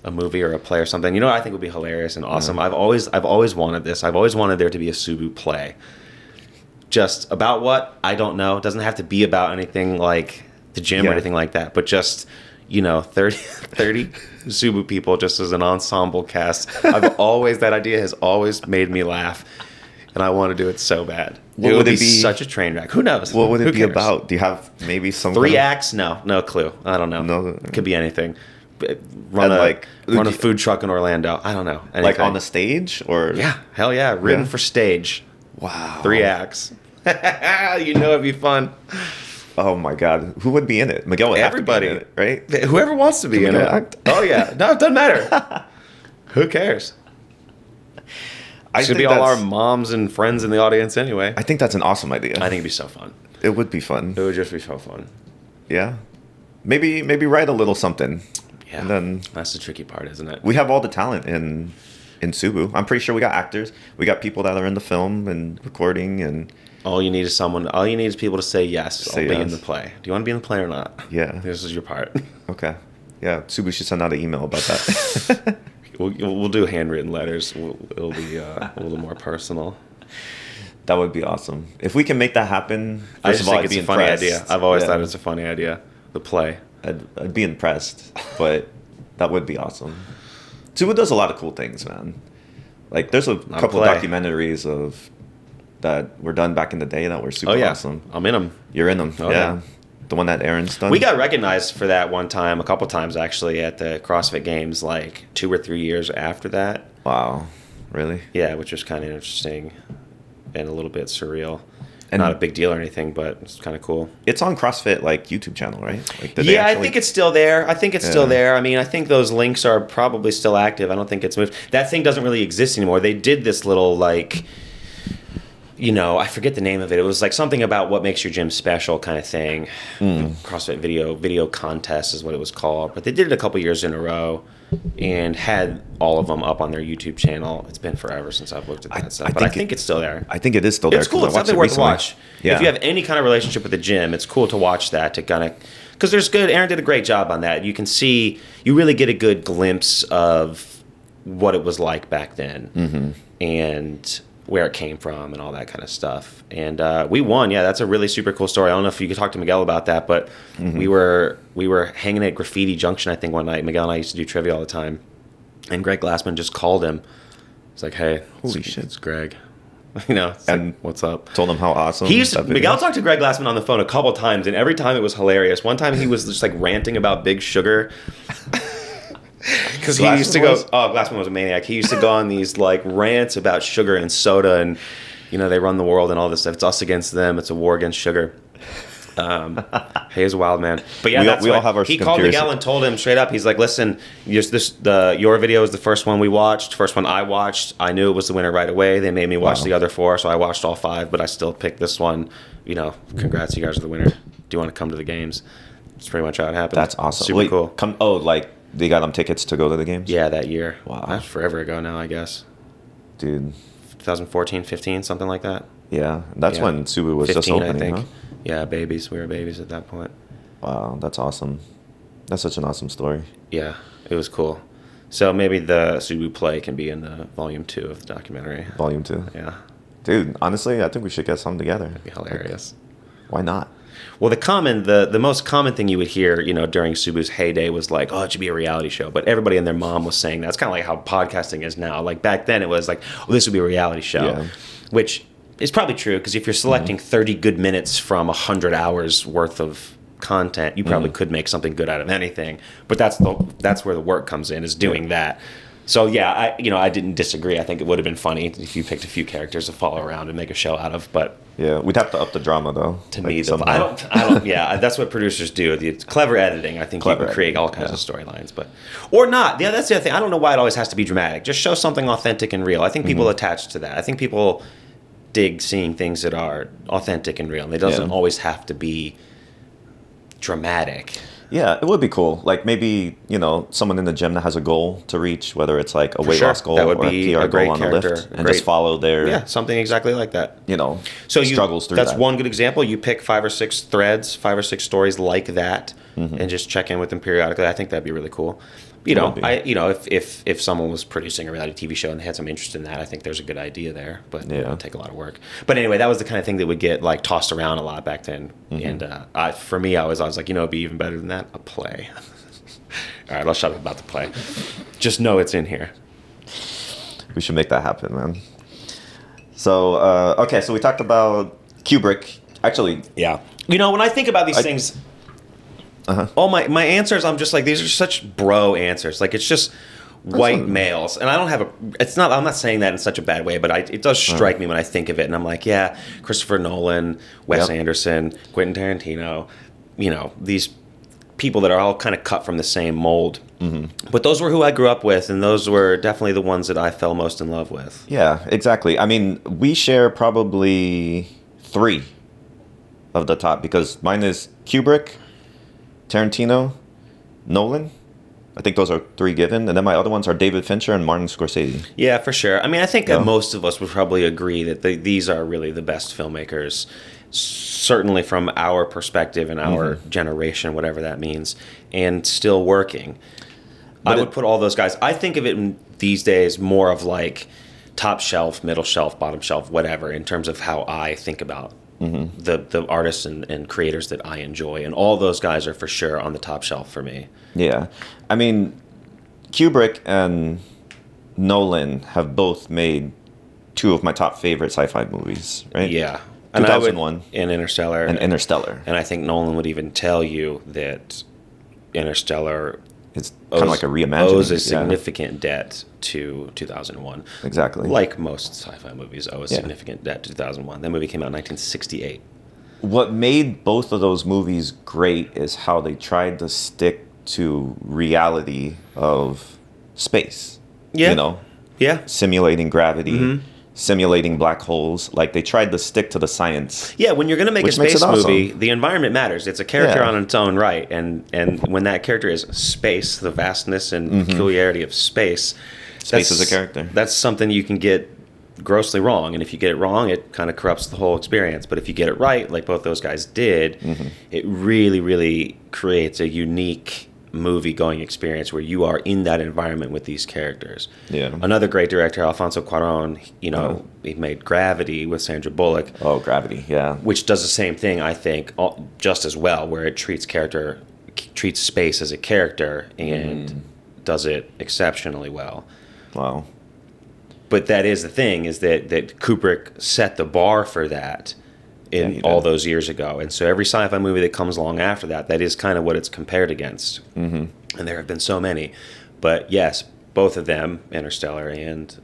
movie or a play or something. I think would be hilarious and awesome. I've always wanted this. I've always wanted there to be a SUBU play. Just about what? I don't know. It doesn't have to be about anything like the gym or anything like that, but just 30 SUBU people just as an ensemble cast. That idea has always made me laugh, and I want to do it so bad. What would it be? Such a train wreck. Who knows? What would it be cares? about? Do you have maybe some 3 acts? No clue. I don't know. No. It could be anything. Run a food truck in Orlando. I don't know. Anything. Like on the stage or? Yeah, hell yeah. Written for stage. Wow. 3 acts. It'd be fun. Oh my God. Who would be in it? Miguel would Everybody. have to be in it, right? Whoever wants to be in it. Act? Oh yeah. No, it doesn't matter. Who cares? It's going to be all our moms and friends in the audience anyway. I think that's an awesome idea. I think it'd be so fun. It would be fun. It would just be so fun. Yeah. Maybe write a little something. Yeah. And then that's the tricky part, isn't it? We have all the talent in SUBU. I'm pretty sure we got actors. We got people that are in the film and recording, and all you need is people to say yes. I'll be in the play. Do you want to be in the play or not? Yeah. This is your part. Okay. Yeah. SUBU should send out an email about that. We'll do handwritten letters. It'll be a little more personal. That would be awesome. If we can make that happen, I just think it's a funny idea. I've always thought it's a funny idea. The play. I'd be impressed, but that would be awesome. SUBU does a lot of cool things, man. Like, there's a couple of documentaries that were done back in the day that were super awesome. I'm in them. You're in them, yeah. The one that Aaron's done. We got recognized for that one time, a couple times actually, at the CrossFit Games, like 2 or 3 years after that. Wow, really? Yeah, which was kind of interesting and a little bit surreal. And not a big deal or anything, but it's kind of cool. It's on CrossFit YouTube channel, right? Like, I think it's still there. Still there. I mean, I think those links are probably still active. I don't think it's moved. That thing doesn't really exist anymore. They did this little, like, I forget the name of it. It was like something about what makes your gym special kind of thing. CrossFit video contest is what it was called. But they did it a couple years in a row and had all of them up on their YouTube channel. It's been forever since I've looked at that stuff. But I think it's still there. I think it is still there. It's cool. It's something worth to watch. Yeah. If you have any kind of relationship with the gym, it's cool to watch that to kind of... Because Aaron did a great job on that. You can see... You really get a good glimpse of what it was like back then. And... where it came from and all that kind of stuff. And we won. Yeah, that's a really super cool story. I don't know if you could talk to Miguel about that, but we were hanging at Graffiti Junction, I think, one night. Miguel and I used to do trivia all the time. And Greg Glassman just called him. It's like, hey, holy shit, it's Greg. It's and like, what's up? Told him how awesome. Miguel talked to Greg Glassman on the phone a couple times, and every time it was hilarious. One time he was just like ranting about Big Sugar. Because he used to go, Glassman was a maniac. He used to go on these like rants about sugar and soda, and they run the world and all this stuff. It's us against them. It's a war against sugar. He is a wild man. But yeah, we all have our. He called Miguel and told him straight up. He's like, "Listen, your video is the first one we watched. First one I watched. I knew it was the winner right away. They made me watch the other 4, so I watched all 5, but I still picked this one. Congrats, you guys are the winner. Do you want to come to the games?" That's pretty much how it happened. That's awesome. Super cool. They got them tickets to go to the games? Yeah, that year. Wow. That's forever ago now, I guess. Dude. 2014, 15, something like that. Yeah, that's when SUBU was 15, just opening, I think. Huh? Yeah, babies. We were babies at that point. Wow, that's awesome. That's such an awesome story. Yeah, it was cool. So maybe the SUBU play can be in the volume 2 of the documentary. Volume 2? Yeah. Dude, honestly, I think we should get something together. That'd be hilarious. Why not? Well, the most common thing you would hear, during SUBU's heyday was like, oh, it should be a reality show. But everybody and their mom was saying that. It's kind of like how podcasting is now. Like back then it was like, oh, this would be a reality show, which is probably true because if you're selecting 30 good minutes from 100 hours worth of content, you probably could make something good out of anything. But that's where the work comes in, is doing that. So yeah, I didn't disagree. I think it would have been funny if you picked a few characters to follow around and make a show out of. But yeah, we'd have to up the drama though. To me, I don't. Yeah, that's what producers do. It's clever editing. I think you can create all kinds of storylines, or not. Yeah, that's the other thing. I don't know why it always has to be dramatic. Just show something authentic and real. I think people attach to that. I think people dig seeing things that are authentic and real. And it doesn't always have to be dramatic. Yeah, it would be cool. Like maybe, someone in the gym that has a goal to reach, whether it's like a weight loss goal or a PR goal on the lift, and just follow their... something exactly like that. Struggles through that. That's one good example. You pick 5 or 6 threads, 5 or 6 stories like that, and just check in with them periodically. I think that'd be really cool. If someone was producing a reality TV show and they had some interest in that, I think there's a good idea there, but it would take a lot of work. But anyway, that was the kind of thing that would get like tossed around a lot back then. And for me, I was like, it'd be even better than that, a play. All right, I'll shut up about the play. Just know it's in here. We should make that happen, man. So, so we talked about Kubrick. Actually, yeah. When I think about these things... All my answers, I'm just like, these are such bro answers. Like, it's just white males. And I don't have I'm not saying that in such a bad way, but it does strike me when I think of it. And I'm like, yeah, Christopher Nolan, Wes Anderson, Quentin Tarantino, these people that are all kind of cut from the same mold. But those were who I grew up with, and those were definitely the ones that I fell most in love with. Yeah, exactly. I mean, we share probably 3 of the top, because mine is Kubrick, Tarantino, Nolan. I think those are 3 given, and then my other ones are David Fincher and Martin Scorsese. Yeah, for sure. I mean, I think that most of us would probably agree that these are really the best filmmakers, certainly from our perspective and our generation, whatever that means, and still working. But I would put all those guys. I think of it these days more of like top shelf, middle shelf, bottom shelf, whatever, in terms of how I think about the artists and creators that I enjoy. And all those guys are for sure on the top shelf for me. Yeah. I mean, Kubrick and Nolan have both made 2 of my top favorite sci-fi movies, right? Yeah. 2001. And Interstellar. And Interstellar. And I think Nolan would even tell you that Interstellar it's kind of like a reimagining. Owes a significant debt to 2001. Exactly. Like most sci-fi movies owe a significant debt to 2001. That movie came out in 1968. What made both of those movies great is how they tried to stick to reality of space. Yeah. You know? Yeah. Simulating gravity, simulating black holes. Like, they tried to stick to the science. Yeah, when you're going to make a space movie, the environment matters. It's a character on its own right. And when that character is space, the vastness and peculiarity of space. Space is a character. That's something you can get grossly wrong. And if you get it wrong, it kind of corrupts the whole experience. But if you get it right, like both those guys did, it really, really creates a unique movie-going experience where you are in that environment with these characters. Yeah. Another great director, Alfonso Cuarón, he made Gravity with Sandra Bullock. Oh, Gravity, yeah. Which does the same thing, I think, just as well, where it treats space as a character and does it exceptionally well. Wow. But that is the thing, is that Kubrick set the bar for that in all those years ago. And so every sci-fi movie that comes along after that is kind of what it's compared against. And there have been so many. But yes, both of them, Interstellar and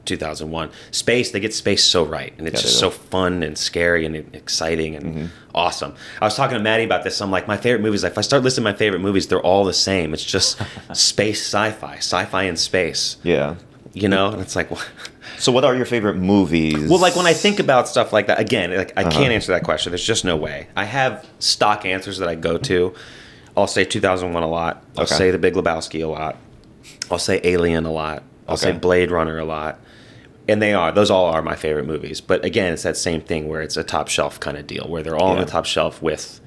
2001. Space, they get space so right. And it's just so fun and scary and exciting and awesome. I was talking to Maddie about this. I'm like, my favorite movies, if I start listing my favorite movies, they're all the same. It's just space sci-fi in space. Yeah. You know? And it's like... So what are your favorite movies? Well, like when I think about stuff like that, again, like I can't answer that question. There's just no way. I have stock answers that I go to. I'll say 2001 a lot. I'll say The Big Lebowski a lot. I'll say Alien a lot. I'll say Blade Runner a lot. And those all are my favorite movies. But again, it's that same thing where it's a top shelf kind of deal, where they're all on the top shelf with,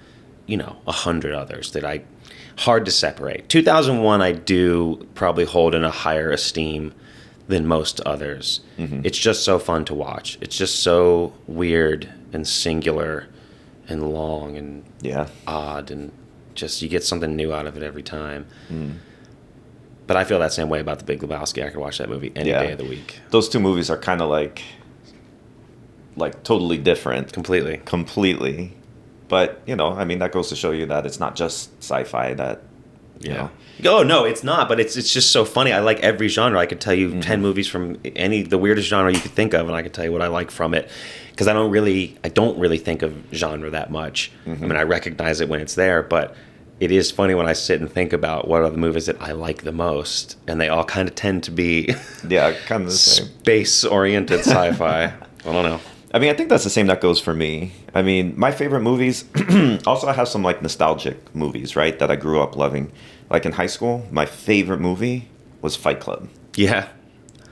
100 others that hard to separate. 2001 I do probably hold in a higher esteem than most others. It's just so fun to watch. It's just so weird and singular and long and odd, and just you get something new out of it every time. But I feel that same way about The Big Lebowski. I could watch that movie any day of the week. Those 2 movies are kind of like totally different. Completely. But, that goes to show you that it's not just sci-fi that, you know. Oh, no, it's not, but it's just so funny. I like every genre. I could tell you 10 movies from the weirdest genre you could think of, and I could tell you what I like from it. Because I don't really think of genre that much. I mean, I recognize it when it's there, but it is funny when I sit and think about what are the movies that I like the most, and they all kind of tend to be kind of the same. Space-oriented sci-fi. I don't know. I mean, I think that's the same that goes for me. I mean, my favorite movies, also I have some nostalgic movies, right, that I grew up loving. Like in high school, my favorite movie was Fight Club. Yeah.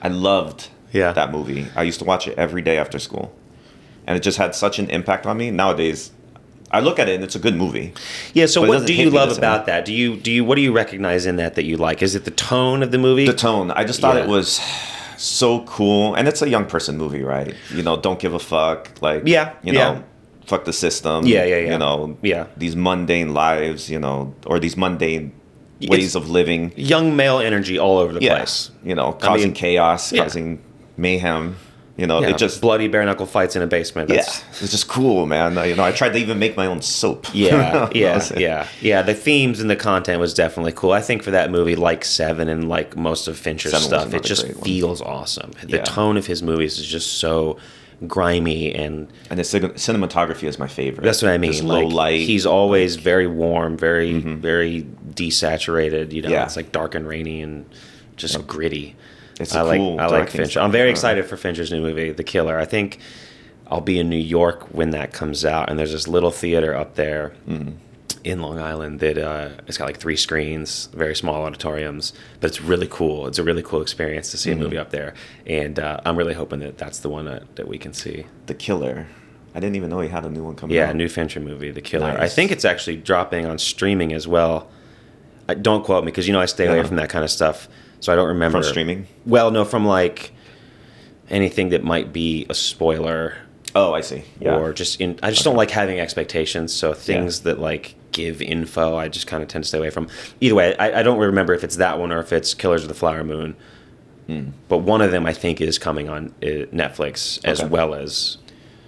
I loved that movie. I used to watch it every day after school. And it just had such an impact on me. Nowadays, I look at it and it's a good movie. Yeah, so what do you love about that? What do you recognize in that you like? Is it the tone of the movie? The tone. I just thought it was so cool. And it's a young person movie, right? Don't give a fuck. Fuck the system. These mundane lives, or these mundane ways of living. Young male energy all over the place. Causing chaos, causing mayhem. It just bloody bare knuckle fights in a basement. It's just cool, man. I tried to even make my own soap. The themes and the content was definitely cool. I think for that movie, like Seven and like most of Fincher's stuff, it just feels awesome. The tone of his movies is just so grimy and the cinematography is my favorite. That's what I mean. Just low light. He's always very warm, very very desaturated. You know, Yeah. it's like dark and rainy and just gritty. It's I cool. like Fincher. I'm very excited for Fincher's new movie, The Killer. I think I'll be in New York when that comes out, and there's this little theater up there in Long Island that it's got like 3 screens, very small auditoriums, but it's really cool. It's a really cool experience to see a movie up there, and I'm really hoping that that's the one that we can see. The Killer. I didn't even know he had a new one coming out. Yeah, a new Fincher movie, The Killer. Nice. I think it's actually dropping on streaming as well. Don't quote me, because I stay away from that kind of stuff, so I don't remember. From streaming? Well, no, from like anything that might be a spoiler. Oh, I see. Yeah. Or just I just don't like having expectations. So things that like give info, I just kind of tend to stay away from. Either way, I don't remember if it's that one or if it's Killers of the Flower Moon. But one of them I think is coming on Netflix as well as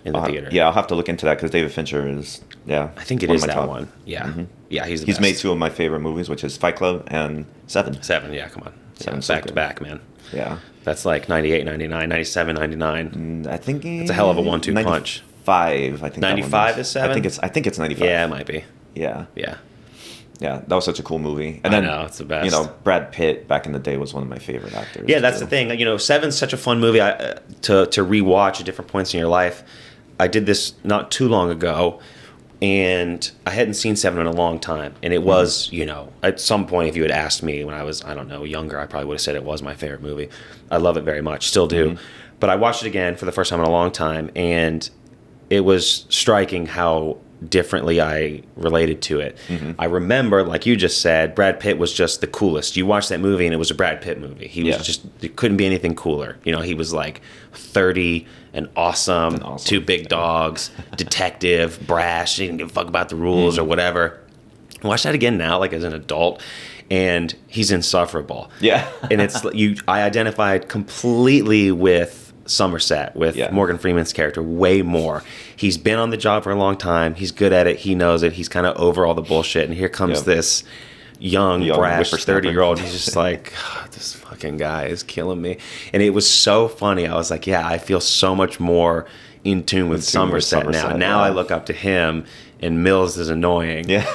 in the theater. Yeah, I'll have to look into that because David Fincher is I think it is that one. Yeah, yeah, he's the best. made 2 of my favorite movies, which is Fight Club and Seven. Seven, yeah, come on. Seven's Back so to good. back, man. Yeah. That's like 98, 99, 97, 99. I think it's a hell of a 1-2 punch. 95, I think. 95 is Seven? I think it's 95. Yeah, it might be. Yeah. Yeah. Yeah, that was such a cool movie. And I then, know, it's the best. You know, Brad Pitt back in the day was one of my favorite actors. Yeah, that's the thing. You know, Seven's such a fun movie to rewatch at different points in your life. I did this not too long ago, and I hadn't seen Seven in a long time. And it was, you know, at some point, if you had asked me when I was, I don't know, younger, I probably would have said it was my favorite movie. I love it very much, still do. But I watched it again for the first time in a long time, and it was striking how differently I related to it. I remember, like you just said, Brad Pitt was just the coolest. You watched that movie and it was a Brad Pitt movie. He was just, it couldn't be anything cooler. You know, he was like 30 and awesome. 2 big dogs, detective, brash, he didn't give a fuck about the rules or whatever. Watch that again now, like as an adult, and he's insufferable. Yeah. And it's I identified completely with Somerset, with Morgan Freeman's character, way more. He's been on the job for a long time. He's good at it. He knows it. He's kind of over all the bullshit. And here comes this young brash 30-year-old. He's just like, this fucking guy is killing me. And it was so funny. I was like, yeah, I feel so much more in tune with Somerset now. Now I look up to him, and Mills is annoying. Yeah.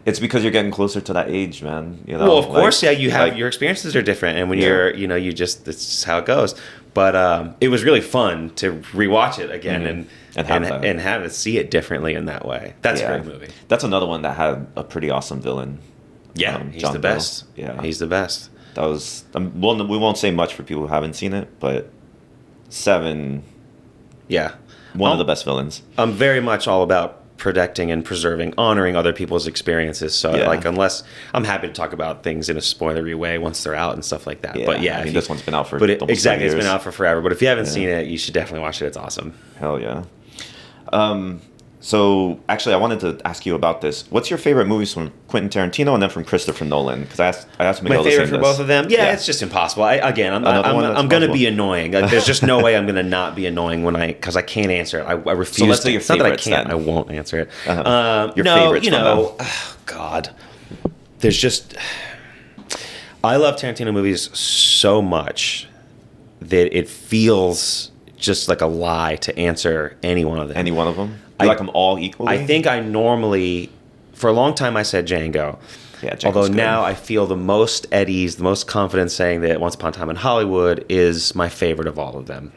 It's because you're getting closer to that age, man. You know, well, of course, you have your experiences are different, and when you're, you know, that's just how it goes. But it was really fun to rewatch it again and have it see it differently in that way. That's a great movie. That's another one that had a pretty awesome villain. Yeah, he's the best. Yeah, he's the best. That was well, we won't say much for people who haven't seen it, but Seven. Yeah, one of the best villains. I'm very much all about protecting and preserving, honoring other people's experiences. So, like, unless I'm happy to talk about things in a spoilery way once they're out and stuff like that. Yeah, but yeah, I mean, this one's been out for exactly, it's been out for forever. But if you haven't seen it, you should definitely watch it. It's awesome. Hell yeah. So actually, I wanted to ask you about this. What's your favorite movies from Quentin Tarantino and then from Christopher Nolan? Because I asked Miguel my favorite for both of them. Yeah, it's just impossible. I'm going to be annoying. Like, there's just no way I'm going to not be annoying because I can't answer it. I refuse. So let's say your it's not that I can't. Then. I won't answer it. Your favorites. God, there's just. I love Tarantino movies so much that it feels just like a lie to answer any one of them. Any one of them? You like them all equally? I think I normally, for a long time, I said Django. Yeah, Django's although good. now I feel the most at ease, the most confident saying that Once Upon a Time in Hollywood is my favorite of all of them.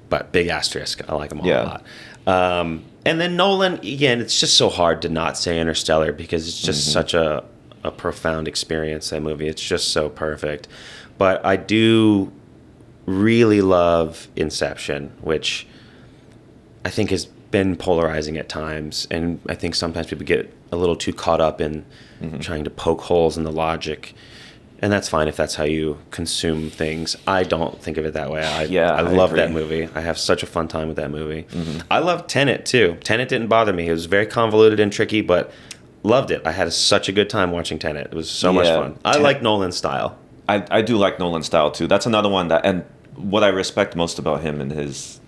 But big asterisk. I like them all a lot. And then Nolan, again, it's just so hard to not say Interstellar because it's just such a profound experience, that movie. It's just so perfect. But I do really love Inception, which I think has been polarizing at times, and I think sometimes people get a little too caught up in trying to poke holes in the logic, and that's fine if that's how you consume things. I don't think of it that way. I love that movie. I have such a fun time with that movie. I love Tenet too. Tenet didn't bother me. It was very convoluted and tricky, but loved it. I had such a good time watching Tenet. It was so much fun. I like Nolan's style. I do like Nolan's style too. That's another one that, and what I respect most about him and his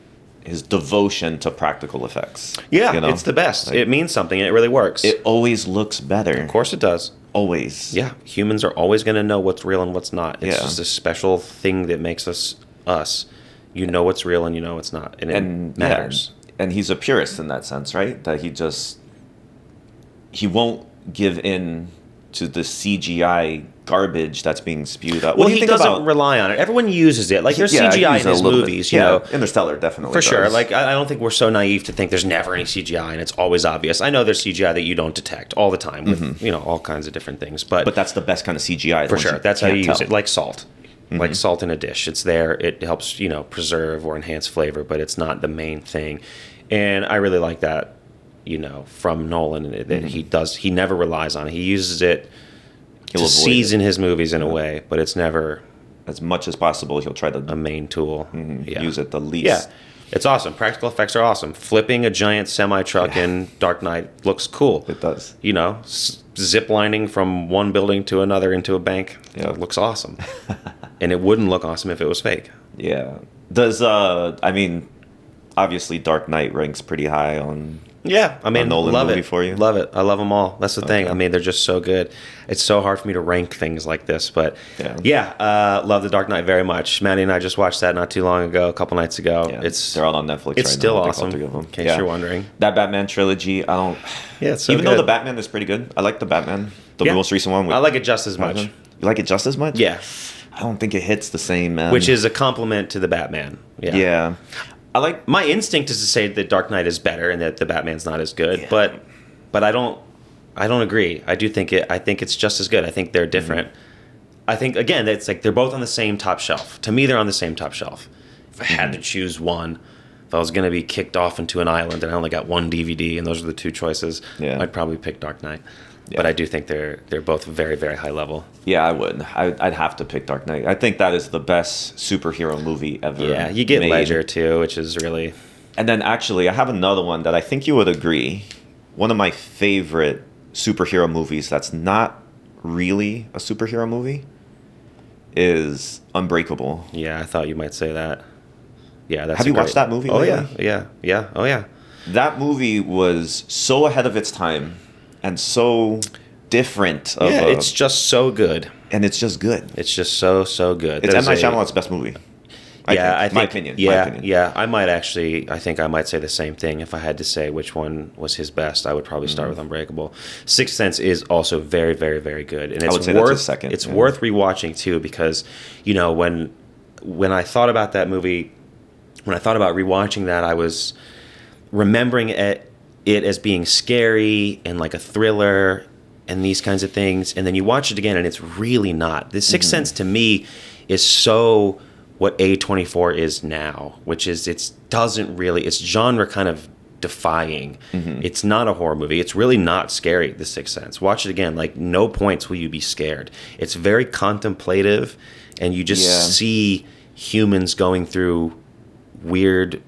devotion to practical effects. Yeah, it's the best. Like, it means something, and it really works. It always looks better. Of course it does. Always. Yeah, humans are always going to know what's real and what's not. It's just a special thing that makes us us. You know what's real and you know what's not, and it matters. Yeah, and he's a purist in that sense, right? That he won't give in to the CGI garbage that's being spewed out. Well, he doesn't rely on it. Everyone uses it. Like, there's CGI in his movies, you know. Interstellar definitely For does. sure. Like, I don't think we're so naive to think there's never any CGI and it's always obvious. I know there's CGI that you don't detect all the time with, you know, all kinds of different things. But that's the best kind of CGI. For sure. That's how you use tell. it. Like salt. Like salt in a dish. It's there. It helps, you know, preserve or enhance flavor, but it's not the main thing. And I really like that, you know, from Nolan, that he never relies on it. He uses it to season his movies in a way, but it's never, as much as possible, he'll try to a main tool. use it the least. Yeah, it's awesome. Practical effects are awesome. Flipping a giant semi truck in Dark Knight looks cool. It does. You know, zip lining from one building to another into a bank. Yeah. It looks awesome. And it wouldn't look awesome if it was fake. Yeah. Does I mean, obviously Dark Knight ranks pretty high on. Yeah, I mean, Nolan love movie it for you. Love it. I love them all. That's the thing. I mean, they're just so good. It's so hard for me to rank things like this, but love The Dark Knight very much. Maddie and I just watched that not too long ago, a couple nights ago. Yeah, they're all on Netflix. It's right still now. awesome. All three of them. In case you're wondering, that Batman trilogy, I don't. Yeah, it's so even good. though the Batman is pretty good. I like the Batman, the most recent one. I like it just as much. You like it just as much? Yeah. I don't think it hits the same, man. Which is a compliment to the Batman. Yeah. I like. My instinct is to say that Dark Knight is better and that the Batman's not as good, but I don't agree. I think it's just as good. I think they're different. I think, again, it's like they're both on the same top shelf. To me, they're on the same top shelf. If I had to choose one, if I was going to be kicked off into an island and I only got one DVD and those are the two choices, I'd probably pick Dark Knight. Yeah. But I do think they're both very, very high level. Yeah, I would. I'd have to pick Dark Knight. I think that is the best superhero movie ever. Yeah, you get Ledger too, which is really. And then actually, I have another one that I think you would agree. One of my favorite superhero movies that's not really a superhero movie is Unbreakable. Yeah, I thought you might say that. Yeah, that's. Have you watched that movie? Oh lately? yeah. Oh yeah. That movie was so ahead of its time. And so different. It's just so good. And it's just good. It's just so good. It's M. Night Shyamalan's best movie. I think. My opinion. Yeah. I think I might say the same thing. If I had to say which one was his best, I would probably start with Unbreakable. Sixth Sense is also very, very, very good. And it's worth second. It's worth rewatching too, because, you know, when I thought about that movie, when I thought about rewatching that, I was remembering it as being scary and like a thriller and these kinds of things, and then you watch it again and it's really not. The Sixth Sense to me is so what A24 is now, which is it's genre kind of defying. It's not a horror movie. It's really not scary, The Sixth Sense. Watch it again. Like, no points will you be scared. It's very contemplative, and you just see humans going through weird,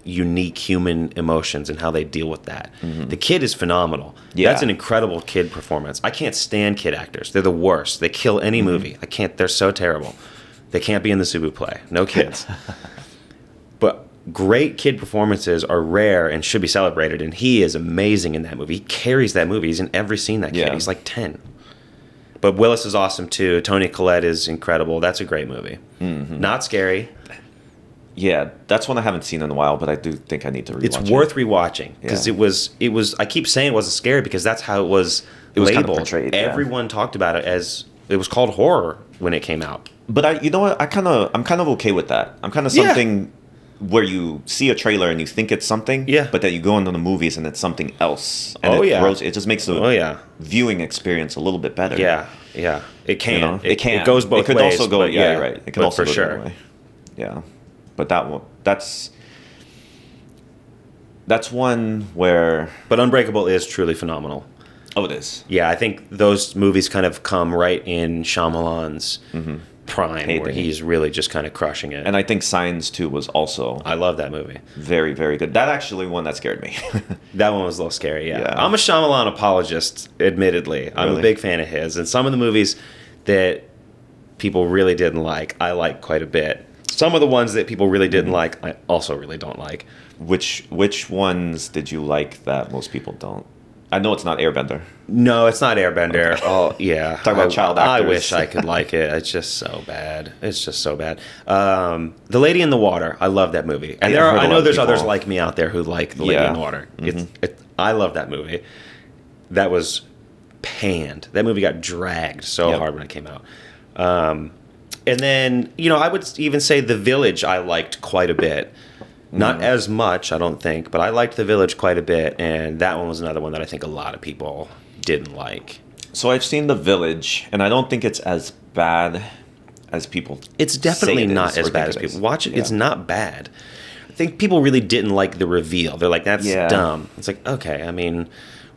unique human emotions and how they deal with that. The kid is phenomenal. That's an incredible kid performance. I can't stand kid actors. They're the worst. They kill any movie. They're so terrible. They can't be in the SUBU play. No kids. But great kid performances are rare and should be celebrated, and he is amazing in that movie. He carries that movie. He's in every scene, that kid. He's like 10. But Willis is awesome too. Toni Collette is incredible. That's a great movie. Not scary. Yeah, that's one I haven't seen in a while, but I do think I need to rewatch it. It's worth rewatching because it was. I keep saying it wasn't scary because that's how it was labeled. Kind of portrayed, Everyone talked about it as it was called horror when it came out. But you know what? I'm kind of okay with that. I'm kind of something where you see a trailer and you think it's something, but then you go into the movies and it's something else. And it just makes the viewing experience a little bit better. Yeah. It can. You know? It can. It goes both ways. It could also go. You're right. It could also for go sure. the other way. Yeah. But that's one where. But Unbreakable is truly phenomenal. Oh, it is. Yeah, I think those movies kind of come right in Shyamalan's prime, where he's really just kind of crushing it. And I think Signs 2 was also. I love that movie. Very, very good. That actually one that scared me. That one was a little scary. Yeah. I'm a Shyamalan apologist. Admittedly, I'm a big fan of his, and some of the movies that people really didn't like, I like quite a bit. Some of the ones that people really didn't like, I also really don't like. Which ones did you like that most people don't? I know it's not Airbender. No, it's not Airbender. Okay. Oh, yeah. Talk about child actors. I wish I could like it. It's just so bad. It's just so bad. The Lady in the Water. I love that movie. And I know there's others like me out there who like The Lady in the Water. Mm-hmm. I love that movie. That was panned. That movie got dragged so hard when it came out. And then, I would even say The Village I liked quite a bit. Not as much, I don't think, but I liked The Village quite a bit, and that one was another one that I think a lot of people didn't like. So I've seen The Village, and I don't think it's as bad as people It's definitely not as bad as people. Watch it. Yeah. It's not bad. I think people really didn't like the reveal. They're like, that's dumb. It's like, okay,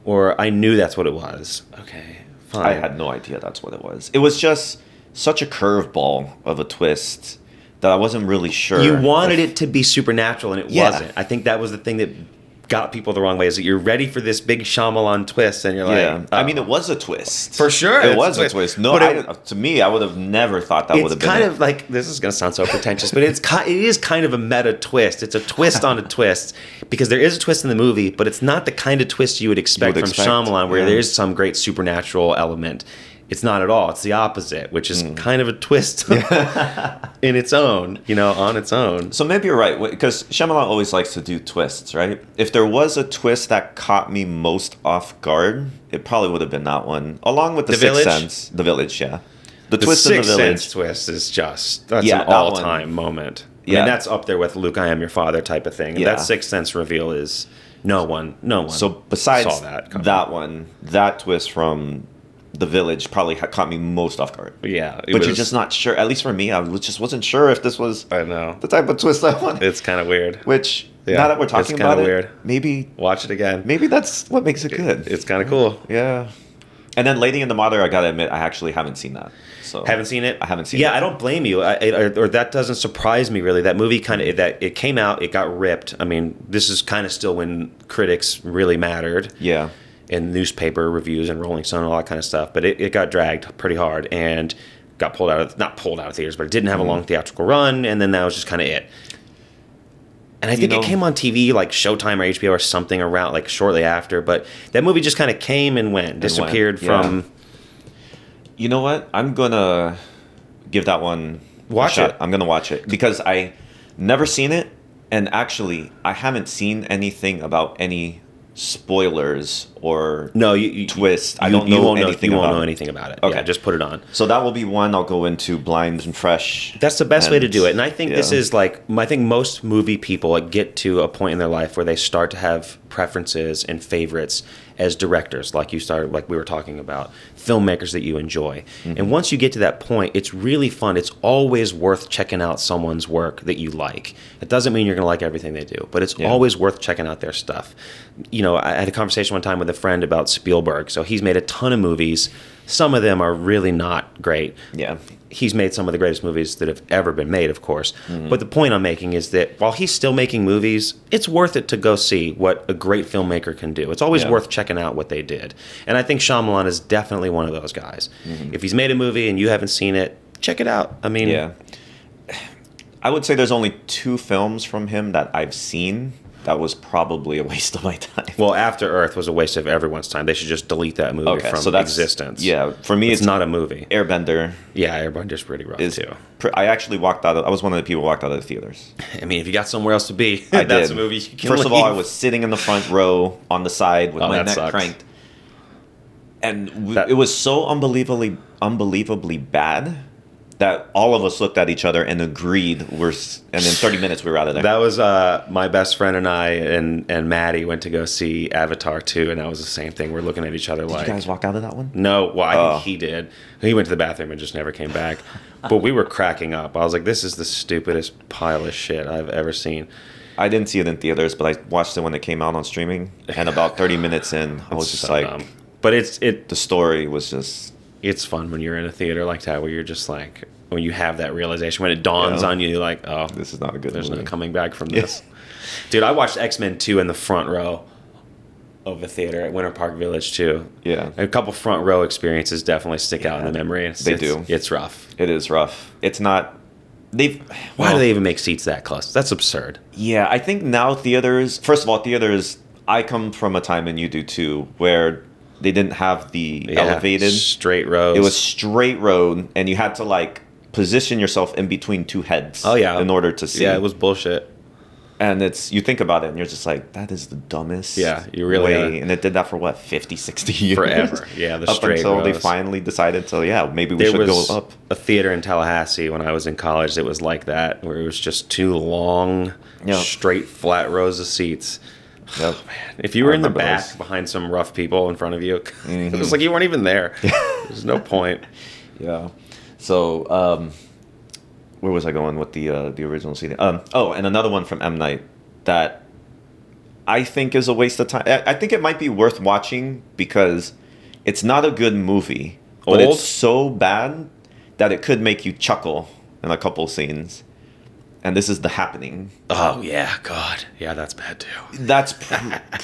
or I knew that's what it was. Okay, fine. I had no idea that's what it was. It was just such a curveball of a twist that I wasn't really sure. You wanted it to be supernatural, and it wasn't. I think that was the thing that got people the wrong way, is that you're ready for this big Shyamalan twist, and you're like... I mean, it was a twist. For sure. It was a twist. No, to me, I would have never thought that would have been It's kind of like... This is going to sound so pretentious, but it is kind of a meta twist. It's a twist on a twist, because there is a twist in the movie, but it's not the kind of twist you would expect from Shyamalan, where there is some great supernatural element. It's not at all. It's the opposite, which is kind of a twist in its own, on its own. So maybe you're right, because Shyamalan always likes to do twists, right? If there was a twist that caught me most off guard, it probably would have been that one, along with The Sixth Sense. The Village, yeah. The twist in The Village. Sixth Sense twist is that's an all-time moment. Yeah. That's up there with Luke, I Am Your Father type of thing. And that Sixth Sense reveal is no one So besides saw that one, that twist from The Village probably caught me most off guard. Yeah. But you're just not sure. At least for me, I just wasn't sure if this was the type of twist I wanted. It's kind of weird. Which, now that we're talking about it, weird. Maybe... Watch it again. Maybe that's what makes it good. It's kind of cool. Yeah. And then Lady in the Water, I gotta admit, I actually haven't seen that. So haven't seen it? I haven't seen it. Yeah, I don't blame you. Or that doesn't surprise me, really. That movie it came out, it got ripped. I mean, this is kind of still when critics really mattered. Yeah. In newspaper reviews and Rolling Stone and all that kind of stuff. But it got dragged pretty hard and got not pulled out of theaters, but it didn't have a long theatrical run, and then that was just kind of it. And I think it came on TV, like Showtime or HBO or something around, like shortly after, but that movie just kind of came and went, disappeared from... You know what? I'm going to give that one a shot. I'm going to watch it, because I never seen it, and actually, I haven't seen anything about any spoilers or twist. I don't know anything about it. You won't know anything about it. Okay. Yeah, just put it on. So that will be one I'll go into blind and fresh. That's the best way to do it. And I think this is I think most movie people get to a point in their life where they start to have preferences and favorites as directors, like we were talking about, filmmakers that you enjoy. Mm-hmm. And once you get to that point, it's really fun. It's always worth checking out someone's work that you like. It doesn't mean you're going to like everything they do, but it's always worth checking out their stuff. I had a conversation one time with a friend about Spielberg. So he's made a ton of movies. Some of them are really not great. Yeah. He's made some of the greatest movies that have ever been made, of course. Mm-hmm. But the point I'm making is that while he's still making movies, it's worth it to go see what a great filmmaker can do. It's always worth checking out what they did. And I think Shyamalan is definitely one of those guys. Mm-hmm. If he's made a movie and you haven't seen it, check it out. I mean... I would say there's only 2 films from him that I've seen. That was probably a waste of my time. Well, After Earth was a waste of everyone's time. They should just delete that movie from existence. Yeah, for me, it's not a movie. Airbender. Yeah, Airbender's pretty rough too. I actually walked out. I was one of the people who walked out of the theaters. I mean, if you got somewhere else to be, that's a movie you can First leave. of all, I was sitting in the front row on the side with my neck cranked, and it was so unbelievably bad that all of us looked at each other and agreed. And in 30 minutes we were out of there. That was my best friend and I and Maddie went to go see Avatar 2, and that was the same thing. We're looking at each other like... Did you guys walk out of that one? No, well, I think he did. He went to the bathroom and just never came back. But we were cracking up. I was like, this is the stupidest pile of shit I've ever seen. I didn't see it in theaters, but I watched it when it came out on streaming. And about 30 minutes in, I was just so like... Dumb. But the story was just... It's fun when you're in a theater like that, where you're just like, when you have that realization, when it dawns on you, you're like, oh, this is not a good There's movie. no coming back from this. Dude, I watched X-Men 2 in the front row of a theater at Winter Park Village too. Yeah. A couple front row experiences definitely stick out in the memory. They do. It's rough. It is rough. It's not... Why do they even make seats that close? That's absurd. Yeah, I think now theaters... First of all, theaters I come from a time, and you do too, where they didn't have the elevated straight roads. It was straight road, and you had to like position yourself in between two heads. Oh yeah, in order to see. Yeah, it was bullshit. And you think about it, and you're just like, that is the dumbest you really way. And it did that for what, 50, 60 years? Forever. Yeah, the straight up until rows. they finally decided to, maybe we should go up. A theater in Tallahassee when I was in college that was like that, where it was just two long, straight, flat rows of seats. Yep. Oh, man. If you were in the back behind some rough people in front of you, it was like you weren't even there. There's no point. Yeah. So, where was I going with the original CD? And another one from M. Night that I think is a waste of time. I think it might be worth watching because it's not a good movie, but it's so bad that it could make you chuckle in a couple scenes. And this is The Happening. Oh yeah, God, yeah, that's bad too. That's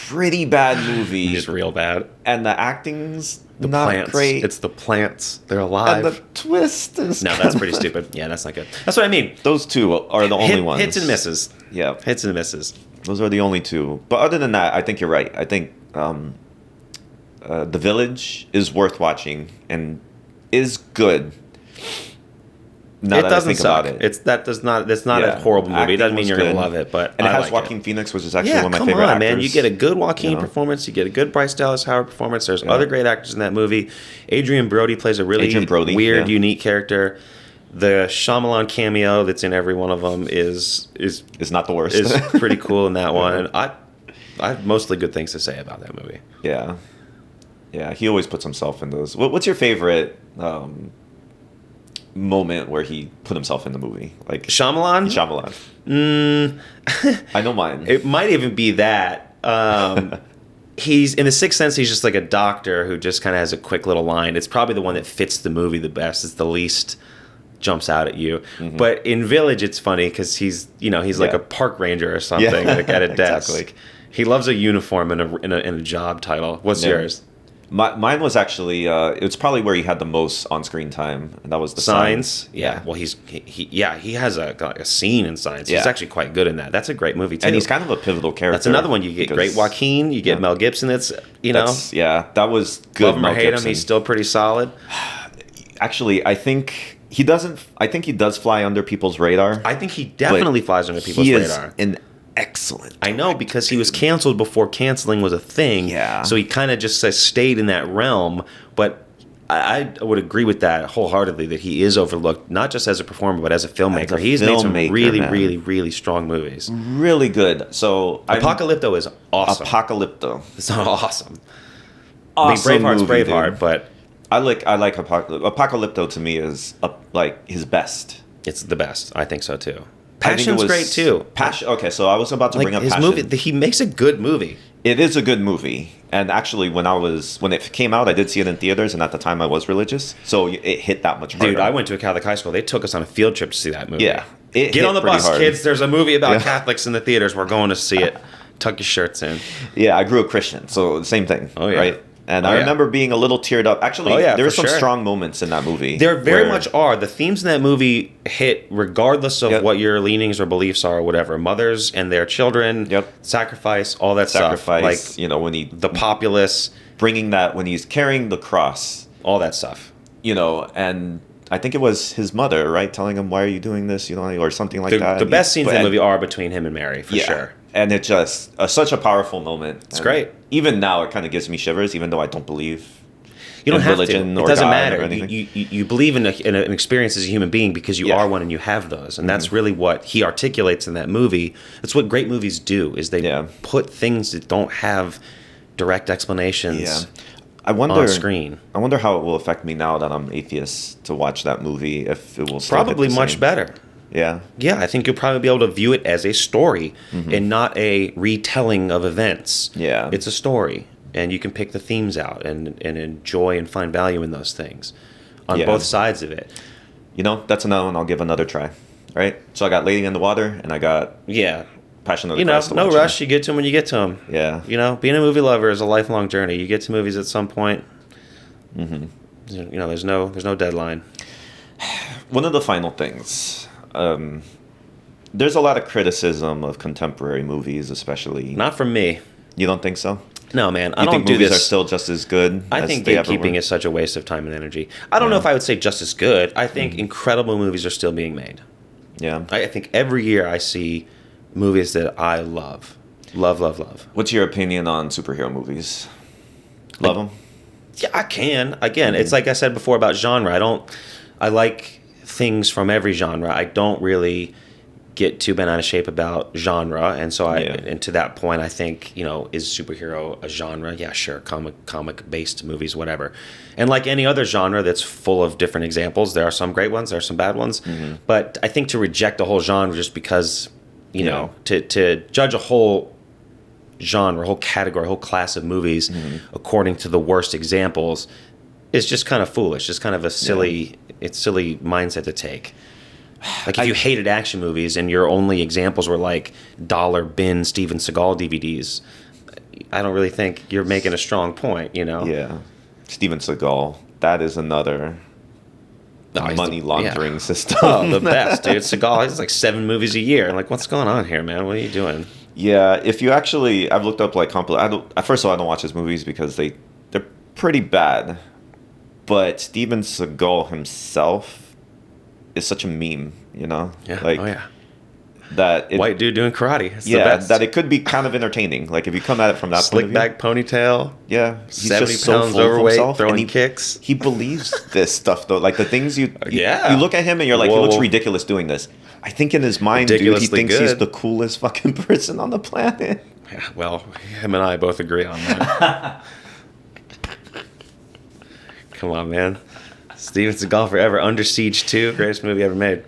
pretty bad movie. It's real bad. And the acting's not plants. Great. It's the plants. They're alive. And the twist is that's pretty stupid. Yeah, that's not good. That's what I mean. Those two are the only ones. Hits and misses. Yeah. Hits and misses. Those are the only two. But other than that, I think you're right. I think The Village is worth watching and is good. Now it doesn't suck. It's not a horrible movie. It doesn't mean you're going to love it, but and it has Joaquin Phoenix, which is actually one of my favorite actors. Man, you get a good Joaquin performance, you get a good Bryce Dallas Howard performance. There's other great actors in that movie. Adrian Brody plays a really weird, unique character. The Shyamalan cameo that's in every one of them is not the worst. Is pretty cool in that one. And I have mostly good things to say about that movie. Yeah, he always puts himself in those. What's your favorite moment where he put himself in the movie? Like Shyamalan? I know mine. It might even be that. He's in The Sixth Sense. He's just like a doctor who just kind of has a quick little line. It's probably the one that fits the movie the best. It's the least jumps out at you. Mm-hmm. But in Village, it's funny because he's like a park ranger or something like at a desk. Exactly. He loves a uniform and a job title. What's yours? Mine was actually it's probably where he had the most on-screen time, and that was the Signs. Yeah. Well, he has a scene in Signs. He's actually quite good in that. That's a great movie too. And he's kind of a pivotal character. That's another one. You get great Joaquin. You get Mel Gibson. That was good. Love him or hate him, he's still pretty solid. Actually, I think he does fly under people's radar. I think he definitely flies under people's radar. Excellent. I know, because he was canceled before canceling was a thing. Yeah. So he kind of just stayed in that realm. But I would agree with that wholeheartedly, that he is overlooked, not just as a performer, but as a filmmaker. He's made some really, really, really strong movies. Really good. So Apocalypto is awesome. It's awesome. Awesome. Braveheart's Braveheart, but I like Apocalypto. To me is like his best. It's the best. I think so too. Passion's great too. Okay, so I was about to bring up his Passion. movie. He makes a good movie. It is a good movie, and actually, when it came out, I did see it in theaters, and at the time, I was religious, so it hit that much harder. Dude, I went to a Catholic high school. They took us on a field trip to see that movie. Yeah, get on the bus, kids. There's a movie about Catholics in the theaters. We're going to see it. Tuck your shirts in. Yeah, I grew up Christian, so the same thing. Oh yeah. Right? And I remember being a little teared up. Actually, there were some strong moments in that movie. There very much are. The themes in that movie hit regardless of what your leanings or beliefs are or whatever. Mothers and their children, sacrifice, all that stuff. Like, the populace. Bringing that when he's carrying the cross. All that stuff. And I think it was his mother, right? Telling him, why are you doing this? Or something like that. The best scenes in the movie are between him and Mary, for sure. And it's just such a powerful moment. It's great. Even now, it kind of gives me shivers, even though I don't believe you don't have religion to. It doesn't God matter. Or anything. You believe in an experience as a human being because you are one and you have those. And that's really what he articulates in that movie. That's what great movies do, is they put things that don't have direct explanations on screen. I wonder how it will affect me now that I'm atheist to watch that movie, if it will probably much better. Yeah. Yeah, I think you'll probably be able to view it as a story and not a retelling of events. Yeah. It's a story, and you can pick the themes out and enjoy and find value in those things on both sides of it. That's another one I'll give another try. Right? So I got Lady in the Water, and I got Passion of the Christ. No rush. You get to them when you get to them. Yeah. Being a movie lover is a lifelong journey. You get to movies at some point. Mm-hmm. There's no deadline. One of the final things. There's a lot of criticism of contemporary movies, especially. Not from me. You don't think so? No, man. I You don't think do movies this. are still just as good I as think they ever gatekeeping were? is such a waste of time and energy. I don't know if I would say just as good. I think incredible movies are still being made. Yeah. I think every year I see movies that I love. Love, love, love. What's your opinion on superhero movies? Love them? Yeah, I can. Again, it's like I said before about genre. I like things from every genre. I don't really get too bent out of shape about genre, and so and to that point, I think, is superhero a genre? Yeah, sure, comic based movies, whatever. And like any other genre that's full of different examples, there are some great ones, there are some bad ones, but I think to reject a whole genre just because to judge a whole genre, whole category, whole class of movies according to the worst examples is just kind of foolish. It's kind of a silly mindset to take. Like if you hated action movies and your only examples were like dollar bin Steven Seagal DVDs, I don't really think you're making a strong point, Yeah. Steven Seagal, that is another money laundering system. Oh, the best, dude. Seagal has like 7 movies a year. I'm like, what's going on here, man? What are you doing? Yeah, if you actually, I've looked up like first of all, I don't watch his movies because they're pretty bad. But Steven Seagal himself is such a meme, Yeah. Like, oh, yeah. That white dude doing karate. It's the yeah, best. that it could be kind of entertaining. Like if you come at it from that slick point of view. back ponytail. Yeah, he's 70 just so pounds full of overweight, himself, throwing and kicks. He believes this stuff though. Like the things you look at him and you're like, Whoa. he looks ridiculous doing this. I think in his mind, dude, he Ridiculously thinks he's good. the coolest fucking person on the planet. Yeah, well, him and I both agree on that. Come on, man. Steven Seagal forever. Under Siege 2, greatest movie ever made.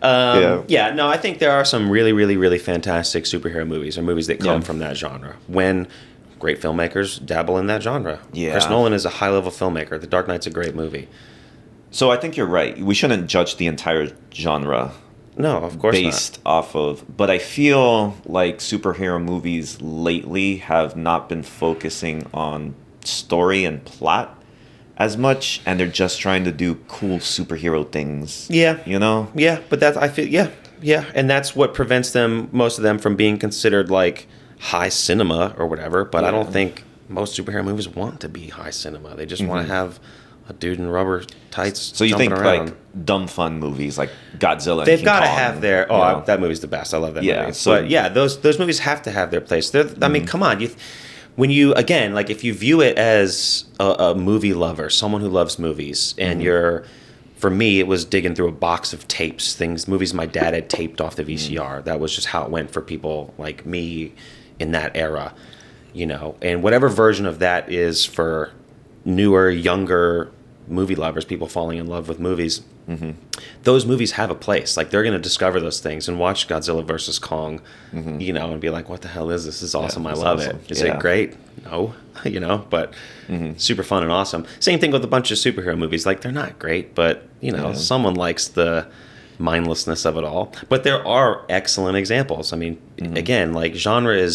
Yeah, no, I think there are some really, really, really fantastic superhero movies or movies that come from that genre. When great filmmakers dabble in that genre. Yeah. Chris Nolan is a high-level filmmaker. The Dark Knight's a great movie. So I think you're right. We shouldn't judge the entire genre. No, of course based off of, but I feel like superhero movies lately have not been focusing on story and plot as much, and they're just trying to do cool superhero things. Yeah. Yeah, but I feel, yeah, and that's what prevents most of them from being considered like high cinema or whatever, but I don't think most superhero movies want to be high cinema. They just want to have a dude in rubber tights. So you think around. like dumb fun movies like Godzilla? They've got to have their. That movie's the best. I love that movie. So, but yeah, those movies have to have their place. I mean, come on. When you again, like if you view it as a movie lover, someone who loves movies, and for me, it was digging through a box of tapes, movies my dad had taped off the VCR. That was just how it went for people like me in that era, And whatever version of that is for newer, younger movie lovers, people falling in love with movies, those movies have a place. Like they're going to discover those things and watch Godzilla versus Kong, and be like, what the hell is this? This is awesome. I love it. Is it great? No, but super fun and awesome. Same thing with a bunch of superhero movies. Like they're not great, but someone likes the mindlessness of it all. But there are excellent examples. I mean, again, like genre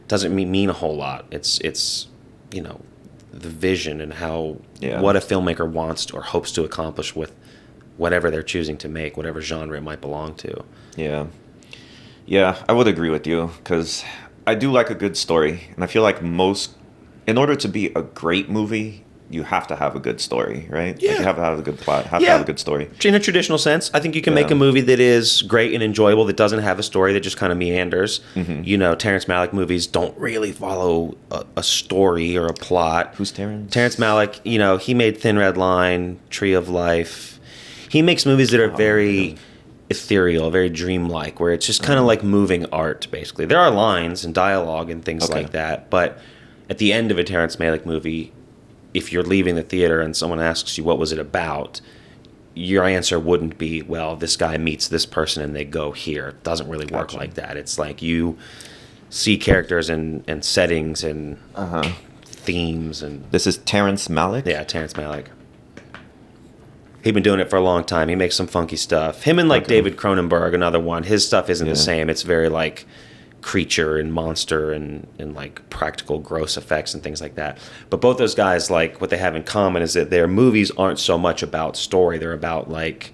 doesn't mean a whole lot. It's the vision and what a filmmaker wants or hopes to accomplish with whatever they're choosing to make, whatever genre it might belong to. Yeah, I would agree with you because I do like a good story, and I feel like in order to be a great movie, you have to have a good story, right? Yeah. Like you have to have a good plot, have to have a good story. In a traditional sense, I think you can make a movie that is great and enjoyable that doesn't have a story that just kind of meanders. Terrence Malick movies don't really follow a story or a plot. Who's Terrence? Terrence Malick, he made Thin Red Line, Tree of Life. He makes movies that are very ethereal, very dreamlike, where it's just kind of like moving art, basically. There are lines and dialogue and things like that, but at the end of a Terrence Malick movie, if you're leaving the theater and someone asks you what was it about, your answer wouldn't be, well, this guy meets this person and they go here. It doesn't really work like that. It's like you see characters and settings and themes. And this is Terrence Malick? Yeah, Terrence Malick. He's been doing it for a long time. He makes some funky stuff. Him and David Cronenberg, another one. His stuff isn't the same. It's very like creature and monster and like practical gross effects and things like that. But both those guys, like what they have in common is that their movies aren't so much about story. They're about like